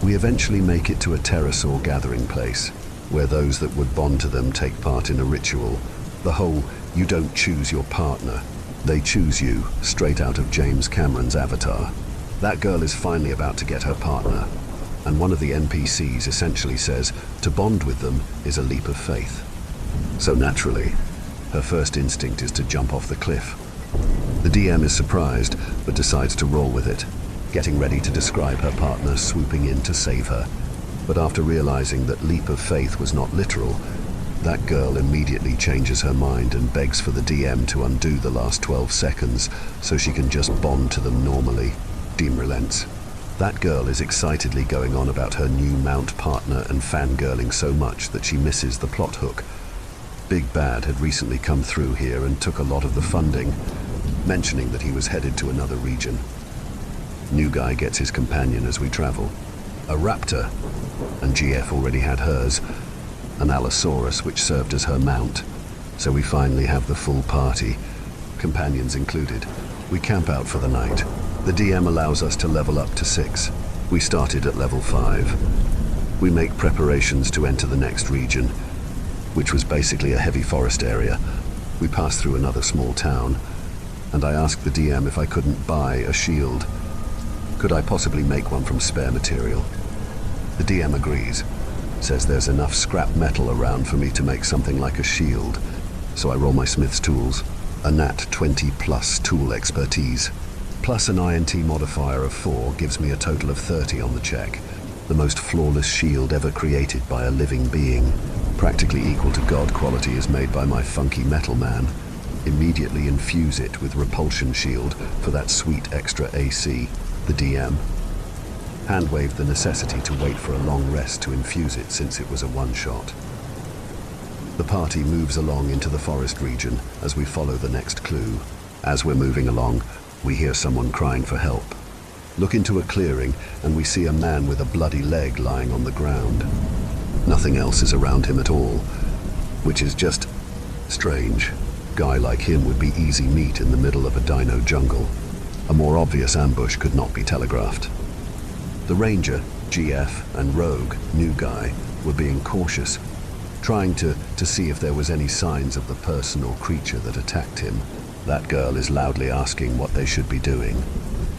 We eventually make it to a pterosaur gathering place, where those that would bond to them take part in a ritual. The whole "you don't choose your partner, they choose you" straight out of James Cameron's Avatar. That girl is finally about to get her partner, and one of the NPCs essentially says to bond with them is a leap of faith. So naturally, her first instinct is to jump off the cliff. The DM is surprised, but decides to roll with it, getting ready to describe her partner swooping in to save her. But after realizing that leap of faith was not literal, that girl immediately changes her mind and begs for the DM to undo the last 12 seconds so she can just bond to them normally. DM relents. That girl is excitedly going on about her new mount partner and fangirling so much that she misses the plot hook. Big Bad had recently come through here and took a lot of the funding, mentioning that he was headed to another region. New Guy gets his companion as we travel. A raptor, and GF already had hers, an allosaurus which served as her mount. So we finally have the full party, companions included. We camp out for the night. The DM allows us to level up to 6. We started at level 5. We make preparations to enter the next region, which was basically a heavy forest area. We pass through another small town, and I asked the DM if I couldn't buy a shield. Could I possibly make one from spare material? The DM agrees, says there's enough scrap metal around for me to make something like a shield, so I roll my smith's tools, a nat 20 plus tool expertise, plus an INT modifier of 4 gives me a total of 30 on the check. The most flawless shield ever created by a living being, practically equal to God quality, is made by my funky metal man. Immediately infuse it with repulsion shield for that sweet extra AC. The DM hand-waved the necessity to wait for a long rest to infuse it since it was a one-shot. The party moves along into the forest region as we follow the next clue. As we're moving along, we hear someone crying for help. Look into a clearing and we see a man with a bloody leg lying on the ground. Nothing else is around him at all, which is just strange. Guy like him would be easy meat in the middle of a dino jungle. A more obvious ambush could not be telegraphed. The Ranger, GF, and Rogue, New Guy, were being cautious, trying to see if there was any signs of the person or creature that attacked him. That girl is loudly asking what they should be doing,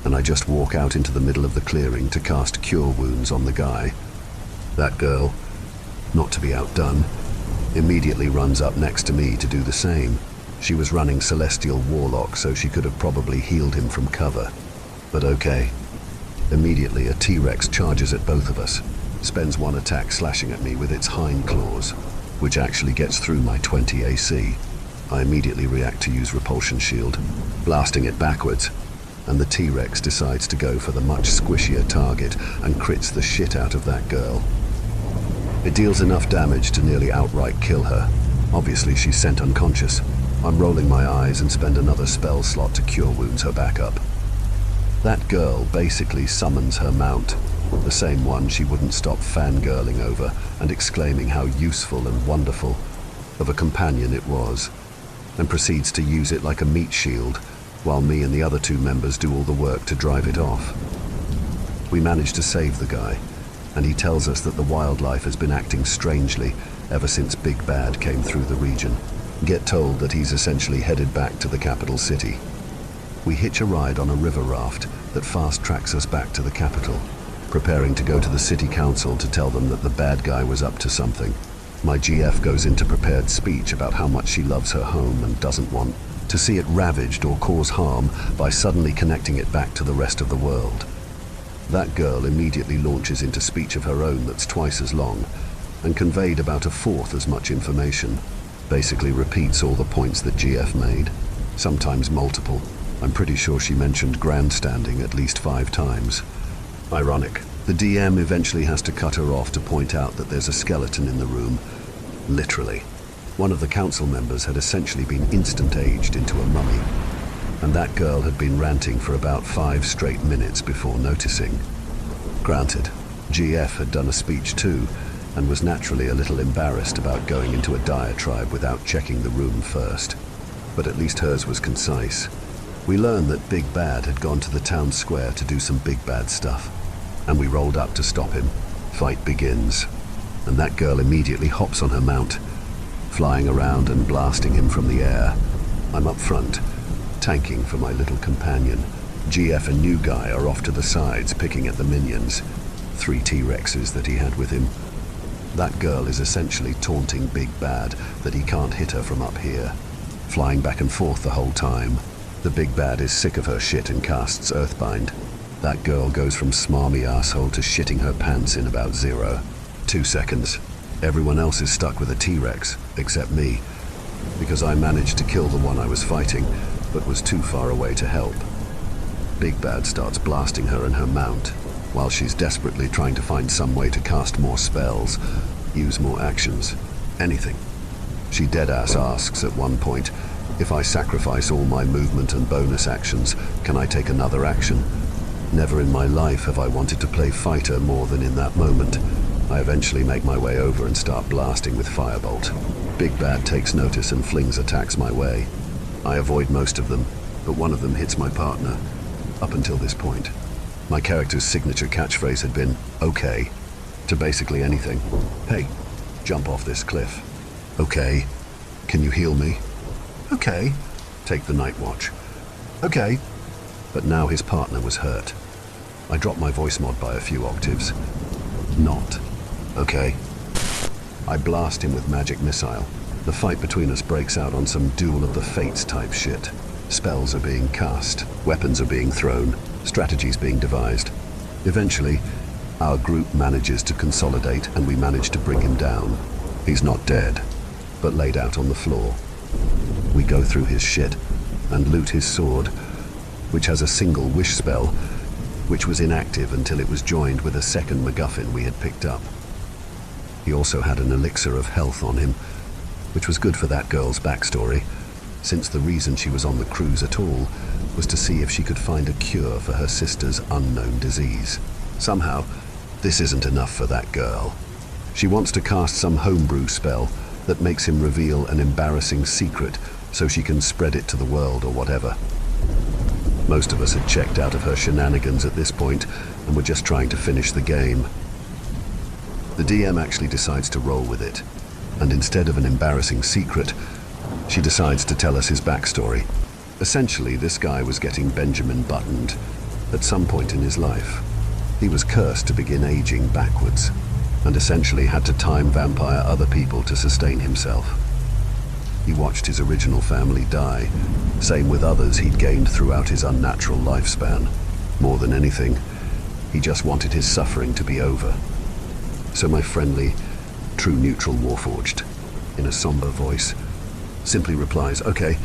and I just walk out into the middle of the clearing to cast Cure Wounds on the guy. That girl, not to be outdone, immediately runs up next to me to do the same. She was running Celestial Warlock, so she could have probably healed him from cover. But okay. Immediately, a T-Rex charges at both of us, spends one attack slashing at me with its hind claws, which actually gets through my 20 AC. I immediately react to use Repulsion Shield, blasting it backwards, and the T-Rex decides to go for the much squishier target and crits the shit out of that girl. It deals enough damage to nearly outright kill her. Obviously, she's sent unconscious. I'm rolling my eyes and spend another spell slot to Cure Wounds her back up. That girl basically summons her mount, the same one she wouldn't stop fangirling over and exclaiming how useful and wonderful of a companion it was, and proceeds to use it like a meat shield, while me and the other 2 members do all the work to drive it off. We manage to save the guy, and he tells us that the wildlife has been acting strangely ever since Big Bad came through the region. Get told that he's essentially headed back to the capital city. We hitch a ride on a river raft that fast-tracks us back to the capital, preparing to go to the city council to tell them that the bad guy was up to something. My GF goes into prepared speech about how much she loves her home and doesn't want to see it ravaged or cause harm by suddenly connecting it back to the rest of the world. That girl immediately launches into speech of her own that's twice as long and conveyed about a fourth as much information. Basically repeats all the points that GF made, sometimes multiple. I'm pretty sure she mentioned grandstanding at least 5 times. Ironic. The DM eventually has to cut her off to point out that there's a skeleton in the room. Literally. One of the council members had essentially been instant-aged into a mummy, and that girl had been ranting for about 5 straight minutes before noticing. Granted, GF had done a speech too, and was naturally a little embarrassed about going into a diatribe without checking the room first. But at least hers was concise. We learned that Big Bad had gone to the town square to do some big bad stuff, and we rolled up to stop him. Fight begins, and that girl immediately hops on her mount, flying around and blasting him from the air. I'm up front, tanking for my little companion. GF and New Guy are off to the sides picking at the minions, 3 T-Rexes that he had with him. That girl is essentially taunting Big Bad that he can't hit her from up here, flying back and forth the whole time. The Big Bad is sick of her shit and casts Earthbind. That girl goes from smarmy asshole to shitting her pants in about 2 seconds. Everyone else is stuck with a T-Rex, except me, because I managed to kill the one I was fighting, but was too far away to help. Big Bad starts blasting her and her mount, while she's desperately trying to find some way to cast more spells, use more actions, anything. She deadass asks at one point, if I sacrifice all my movement and bonus actions, can I take another action? Never in my life have I wanted to play fighter more than in that moment. I eventually make my way over and start blasting with Firebolt. Big Bad takes notice and flings attacks my way. I avoid most of them, but one of them hits my partner. Up until this point, my character's signature catchphrase had been, okay, to basically anything. Hey, jump off this cliff. Okay, can you heal me? Okay, take the night watch. Okay. But now his partner was hurt. I dropped my voice mod by a few octaves. Not. Okay. I blast him with magic missile. The fight between us breaks out on some duel of the fates type shit. Spells are being cast, weapons are being thrown, strategies being devised. Eventually, our group manages to consolidate and we manage to bring him down. He's not dead, but laid out on the floor. We go through his shit and loot his sword, which has a single wish spell, which was inactive until it was joined with a second MacGuffin we had picked up. He also had an elixir of health on him, which was good for that girl's backstory, since the reason she was on the cruise at all was to see if she could find a cure for her sister's unknown disease. Somehow, this isn't enough for that girl. She wants to cast some homebrew spell that makes him reveal an embarrassing secret so she can spread it to the world or whatever. Most of us had checked out of her shenanigans at this point and were just trying to finish the game. The DM actually decides to roll with it, and instead of an embarrassing secret, she decides to tell us his backstory. Essentially, this guy was getting Benjamin buttoned at some point in his life. He was cursed to begin aging backwards, and essentially had to time vampire other people to sustain himself. He watched his original family die, same with others he'd gained throughout his unnatural lifespan. More than anything, he just wanted his suffering to be over. So my friendly, true neutral Warforged, in a somber voice, simply replies, okay.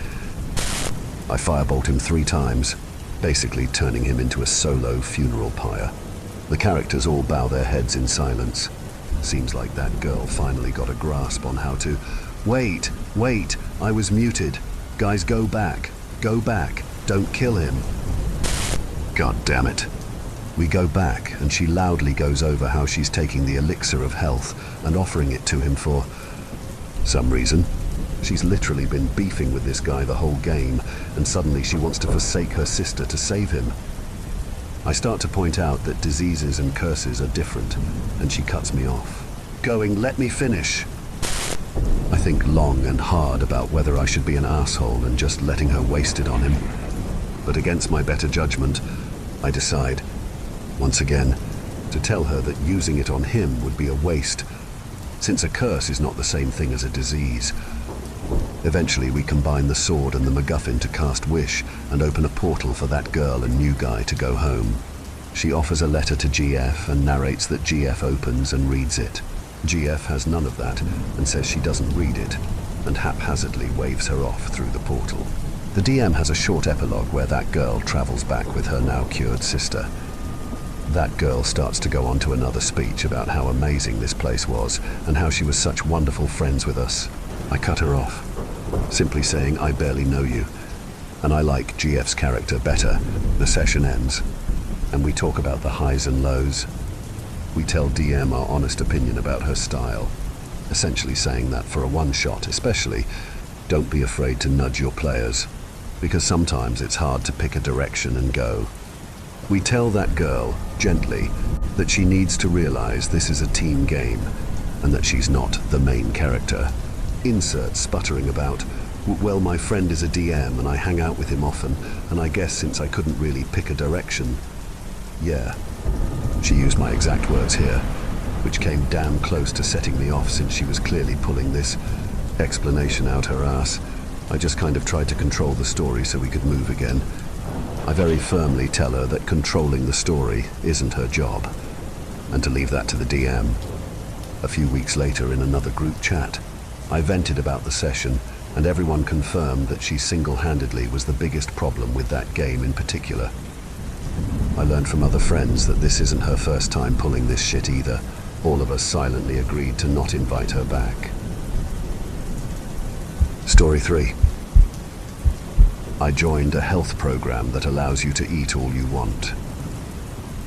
I firebolt him 3 times, basically turning him into a solo funeral pyre. The characters all bow their heads in silence. Seems like that girl finally got a grasp on how to... Wait, I was muted. Guys, go back, don't kill him. God damn it. We go back, and she loudly goes over how she's taking the elixir of health and offering it to him for some reason. She's literally been beefing with this guy the whole game, and suddenly she wants to forsake her sister to save him. I start to point out that diseases and curses are different, and she cuts me off, going, let me finish. I think long and hard about whether I should be an asshole and just letting her waste it on him. But against my better judgment, I decide, once again, to tell her that using it on him would be a waste, since a curse is not the same thing as a disease. Eventually, we combine the sword and the MacGuffin to cast wish and open a portal for that girl and new guy to go home. She offers a letter to GF and narrates that GF opens and reads it. GF has none of that and says she doesn't read it, and haphazardly waves her off through the portal. The DM has a short epilogue where that girl travels back with her now cured sister. That girl starts to go on to another speech about how amazing this place was and how she was such wonderful friends with us. I cut her off, simply saying I barely know you, and I like GF's character better. The session ends, and we talk about the highs and lows. We tell DM our honest opinion about her style, essentially saying that for a one-shot especially, don't be afraid to nudge your players, because sometimes it's hard to pick a direction and go. We tell that girl, gently, that she needs to realize this is a team game, and that she's not the main character. Insert sputtering about, well, my friend is a DM and I hang out with him often, and I guess since I couldn't really pick a direction. Yeah, she used my exact words here, which came damn close to setting me off since she was clearly pulling this explanation out her ass. I just kind of tried to control the story so we could move again. I very firmly tell her that controlling the story isn't her job, and to leave that to the DM. A few weeks later, in another group chat, I vented about the session, and everyone confirmed that she single-handedly was the biggest problem with that game in particular. I learned from other friends that this isn't her first time pulling this shit either. All of us silently agreed to not invite her back. Story 3. I joined a health program that allows you to eat all you want.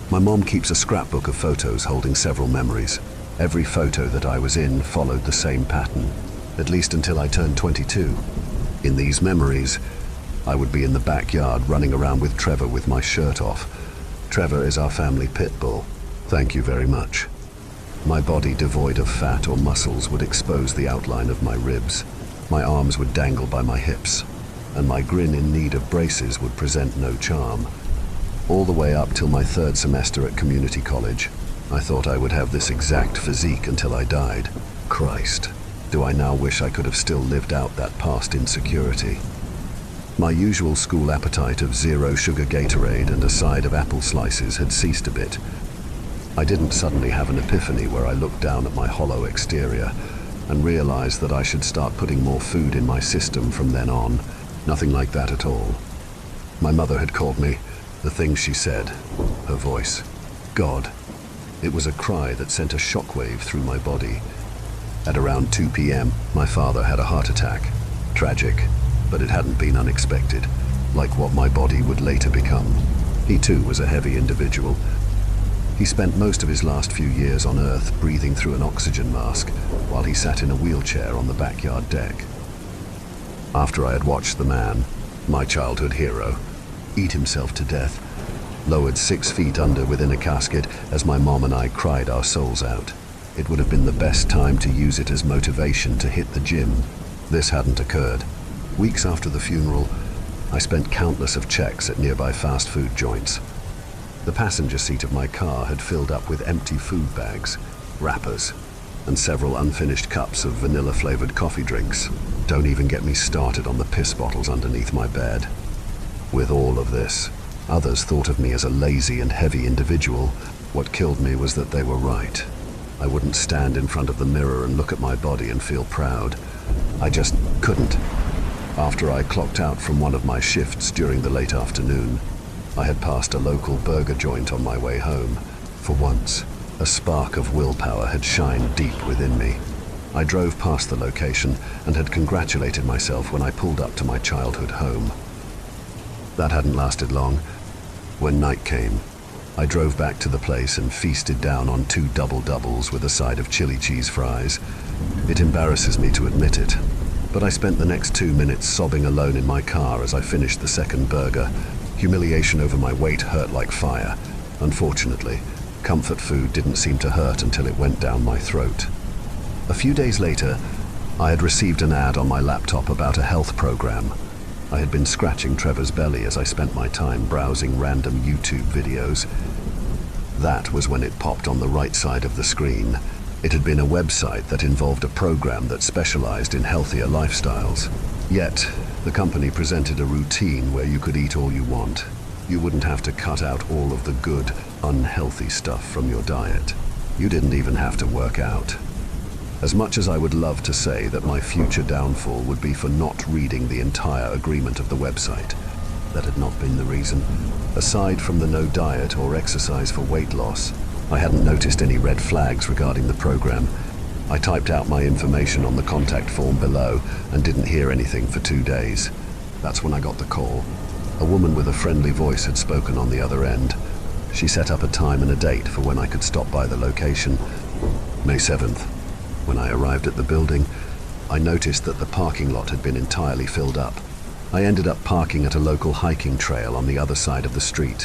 My mom keeps a scrapbook of photos holding several memories. Every photo that I was in followed the same pattern, at least until I turned 22. In these memories, I would be in the backyard running around with Trevor with my shirt off. Trevor is our family pit bull. Thank you very much. My body devoid of fat or muscles would expose the outline of my ribs. My arms would dangle by my hips, and my grin in need of braces would present no charm. All the way up till my third semester at community college, I thought I would have this exact physique until I died. Christ, do I now wish I could have still lived out that past insecurity. My usual school appetite of zero sugar Gatorade and a side of apple slices had ceased a bit. I didn't suddenly have an epiphany where I looked down at my hollow exterior and realized that I should start putting more food in my system from then on. Nothing like that at all. My mother had called me the things she said, her voice, God. It was a cry that sent a shockwave through my body. At around 2 p.m., my father had a heart attack. Tragic, but it hadn't been unexpected, like what my body would later become. He too was a heavy individual. He spent most of his last few years on Earth breathing through an oxygen mask while he sat in a wheelchair on the backyard deck. After I had watched the man, my childhood hero, eat himself to death, lowered 6 feet under within a casket as my mom and I cried our souls out, it would have been the best time to use it as motivation to hit the gym. This hadn't occurred. Weeks after the funeral, I spent countless of checks at nearby fast food joints. The passenger seat of my car had filled up with empty food bags, wrappers, and several unfinished cups of vanilla-flavored coffee drinks. Don't even get me started on the piss bottles underneath my bed. With all of this, others thought of me as a lazy and heavy individual. What killed me was that they were right. I wouldn't stand in front of the mirror and look at my body and feel proud. I just couldn't. After I clocked out from one of my shifts during the late afternoon, I had passed a local burger joint on my way home. For once, a spark of willpower had shined deep within me. I drove past the location and had congratulated myself when I pulled up to my childhood home. That hadn't lasted long. When night came, I drove back to the place and feasted down on 2 double-doubles with a side of chili cheese fries. It embarrasses me to admit it, but I spent the next 2 minutes sobbing alone in my car as I finished the second burger. Humiliation over my weight hurt like fire. Unfortunately, comfort food didn't seem to hurt until it went down my throat. A few days later, I had received an ad on my laptop about a health program. I had been scratching Trevor's belly as I spent my time browsing random YouTube videos. That was when it popped on the right side of the screen. It had been a website that involved a program that specialized in healthier lifestyles. Yet, the company presented a routine where you could eat all you want. You wouldn't have to cut out all of the good, unhealthy stuff from your diet. You didn't even have to work out. As much as I would love to say that my future downfall would be for not reading the entire agreement of the website, that had not been the reason. Aside from the no diet or exercise for weight loss, I hadn't noticed any red flags regarding the program. I typed out my information on the contact form below and didn't hear anything for 2 days. That's when I got the call. A woman with a friendly voice had spoken on the other end. She set up a time and a date for when I could stop by the location. May 7th. When I arrived at the building, I noticed that the parking lot had been entirely filled up. I ended up parking at a local hiking trail on the other side of the street.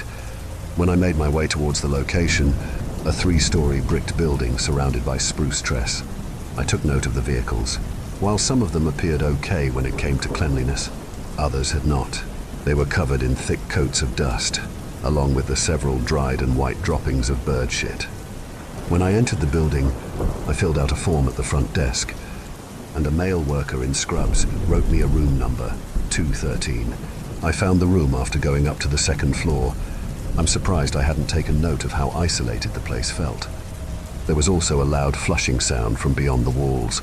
When I made my way towards the location, a 3-story bricked building surrounded by spruce tress. I took note of the vehicles. While some of them appeared okay when it came to cleanliness, others had not. They were covered in thick coats of dust, along with the several dried and white droppings of bird shit. When I entered the building, I filled out a form at the front desk, and a male worker in scrubs wrote me a room number, 213. I found the room after going up to the 2nd floor. I'm surprised I hadn't taken note of how isolated the place felt. There was also a loud flushing sound from beyond the walls.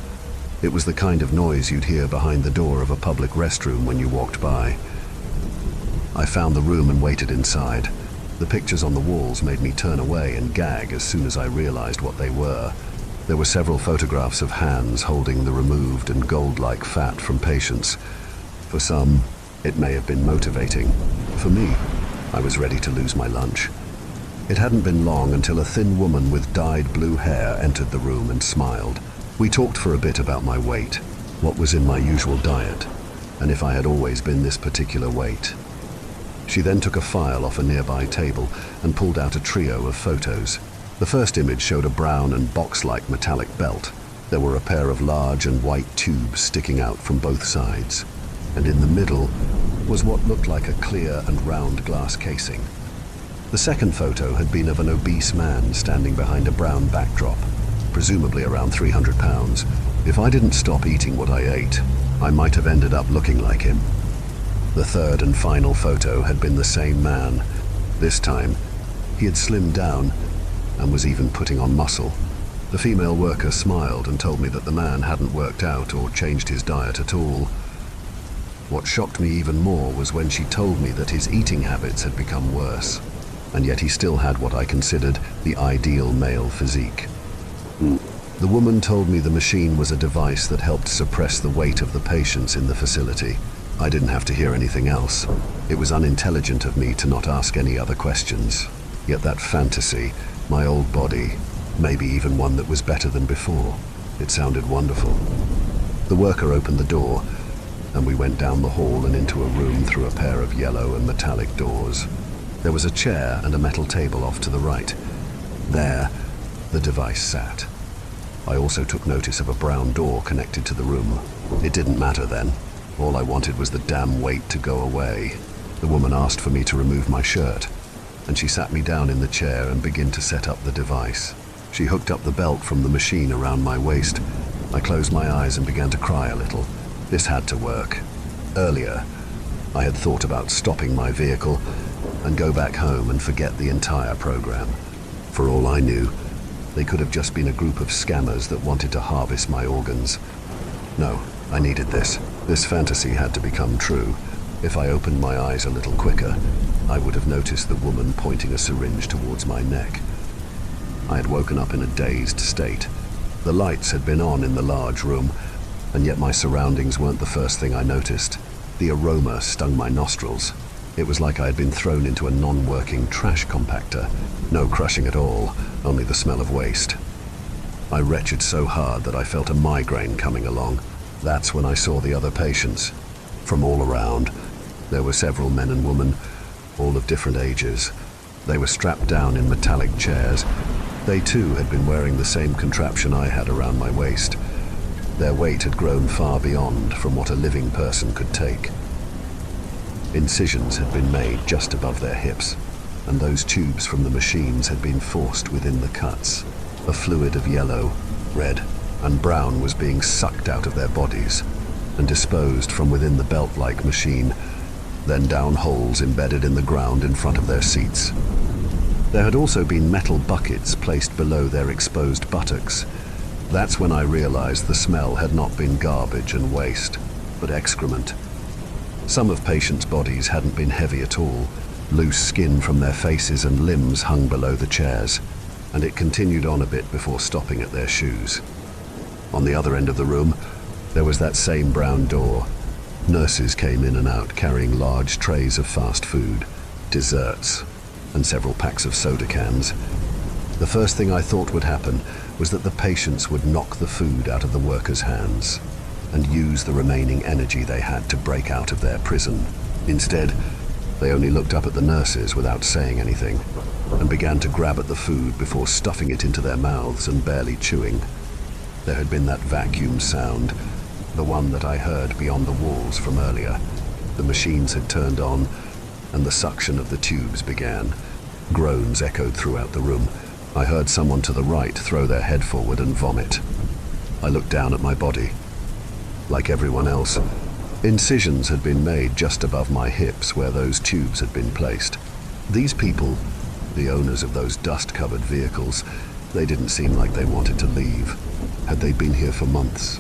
It was the kind of noise you'd hear behind the door of a public restroom when you walked by. I found the room and waited inside. The pictures on the walls made me turn away and gag as soon as I realized what they were. There were several photographs of hands holding the removed and gold-like fat from patients. For some, it may have been motivating. For me, I was ready to lose my lunch. It hadn't been long until a thin woman with dyed blue hair entered the room and smiled. We talked for a bit about my weight, what was in my usual diet, and if I had always been this particular weight. She then took a file off a nearby table and pulled out a trio of photos. The first image showed a brown and box-like metallic belt. There were a pair of large and white tubes sticking out from both sides, and in the middle was what looked like a clear and round glass casing. The second photo had been of an obese man standing behind a brown backdrop, presumably around 300 pounds. If I didn't stop eating what I ate, I might have ended up looking like him. The third and final photo had been the same man. This time, he had slimmed down and was even putting on muscle. The female worker smiled and told me that the man hadn't worked out or changed his diet at all. What shocked me even more was when she told me that his eating habits had become worse, and yet he still had what I considered the ideal male physique. The woman told me the machine was a device that helped suppress the weight of the patients in the facility. I didn't have to hear anything else. It was unintelligent of me to not ask any other questions. Yet that fantasy, my old body, maybe even one that was better than before, it sounded wonderful. The worker opened the door, and we went down the hall and into a room through a pair of yellow and metallic doors. There was a chair and a metal table off to the right. There, the device sat. I also took notice of a brown door connected to the room. It didn't matter then. All I wanted was the damn weight to go away. The woman asked for me to remove my shirt, and she sat me down in the chair and began to set up the device. She hooked up the belt from the machine around my waist. I closed my eyes and began to cry a little. This had to work. Earlier, I had thought about stopping my vehicle and go back home and forget the entire program. For all I knew, they could have just been a group of scammers that wanted to harvest my organs. No, I needed this. This fantasy had to become true. If I opened my eyes a little quicker, I would have noticed the woman pointing a syringe towards my neck. I had woken up in a dazed state. The lights had been on in the large room, and yet my surroundings weren't the first thing I noticed. The aroma stung my nostrils. It was like I had been thrown into a non-working trash compactor. No crushing at all, only the smell of waste. I retched so hard that I felt a migraine coming along. That's when I saw the other patients. From all around, there were several men and women, all of different ages. They were strapped down in metallic chairs. They too had been wearing the same contraption I had around my waist. Their weight had grown far beyond from what a living person could take. Incisions had been made just above their hips, and those tubes from the machines had been forced within the cuts. A fluid of yellow, red, and brown was being sucked out of their bodies and disposed from within the belt-like machine, then down holes embedded in the ground in front of their seats. There had also been metal buckets placed below their exposed buttocks. That's when I realized the smell had not been garbage and waste, but excrement. Some of patients' bodies hadn't been heavy at all. Loose skin from their faces and limbs hung below the chairs, and it continued on a bit before stopping at their shoes. On the other end of the room, there was that same brown door. Nurses came in and out carrying large trays of fast food, desserts, and several packs of soda cans. The first thing I thought would happen was that the patients would knock the food out of the workers' hands and use the remaining energy they had to break out of their prison. Instead, they only looked up at the nurses without saying anything and began to grab at the food before stuffing it into their mouths and barely chewing. There had been that vacuum sound, the one that I heard beyond the walls from earlier. The machines had turned on, and the suction of the tubes began. Groans echoed throughout the room. I heard someone to the right throw their head forward and vomit. I looked down at my body. Like everyone else, incisions had been made just above my hips where those tubes had been placed. These people, the owners of those dust-covered vehicles, they didn't seem like they wanted to leave. Had they been here for months,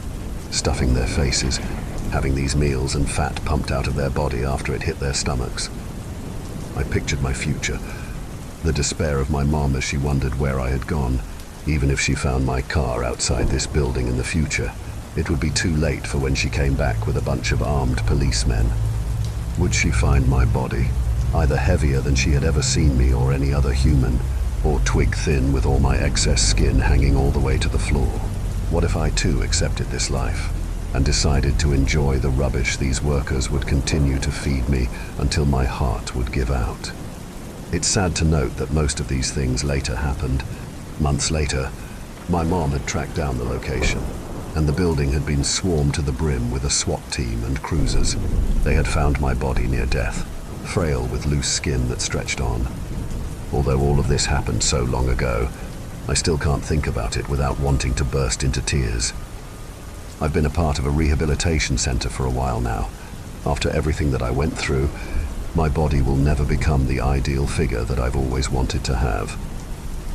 stuffing their faces, having these meals and fat pumped out of their body after it hit their stomachs? I pictured my future, the despair of my mom as she wondered where I had gone. Even if she found my car outside this building in the future, it would be too late for when she came back with a bunch of armed policemen. Would she find my body, either heavier than she had ever seen me or any other human, or twig-thin with all my excess skin hanging all the way to the floor? What if I too accepted this life and decided to enjoy the rubbish these workers would continue to feed me until my heart would give out? It's sad to note that most of these things later happened. Months later, my mom had tracked down the location, and the building had been swarmed to the brim with a SWAT team and cruisers. They had found my body near death, frail with loose skin that stretched on. Although all of this happened so long ago, I still can't think about it without wanting to burst into tears. I've been a part of a rehabilitation center for a while now. After everything that I went through, my body will never become the ideal figure that I've always wanted to have.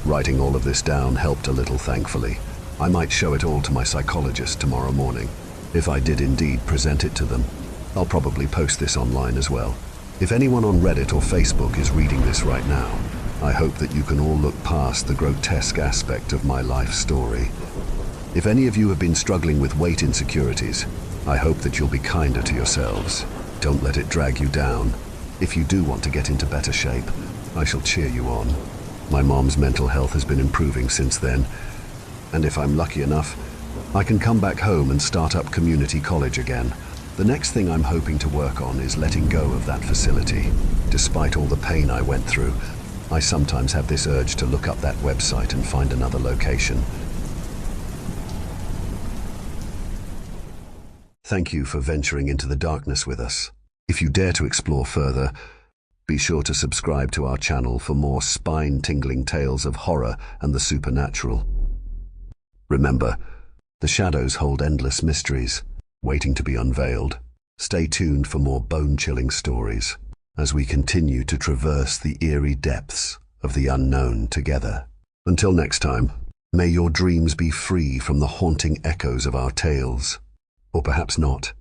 Writing all of this down helped a little, thankfully. I might show it all to my psychologist tomorrow morning. If I did indeed present it to them, I'll probably post this online as well. If anyone on Reddit or Facebook is reading this right now, I hope that you can all look past the grotesque aspect of my life story. If any of you have been struggling with weight insecurities, I hope that you'll be kinder to yourselves. Don't let it drag you down. If you do want to get into better shape, I shall cheer you on. My mom's mental health has been improving since then, and if I'm lucky enough, I can come back home and start up community college again. The next thing I'm hoping to work on is letting go of that facility. Despite all the pain I went through, I sometimes have this urge to look up that website and find another location. Thank you for venturing into the darkness with us. If you dare to explore further, be sure to subscribe to our channel for more spine-tingling tales of horror and the supernatural. Remember, the shadows hold endless mysteries, waiting to be unveiled. Stay tuned for more bone-chilling stories as we continue to traverse the eerie depths of the unknown together. Until next time, may your dreams be free from the haunting echoes of our tales. Or perhaps not.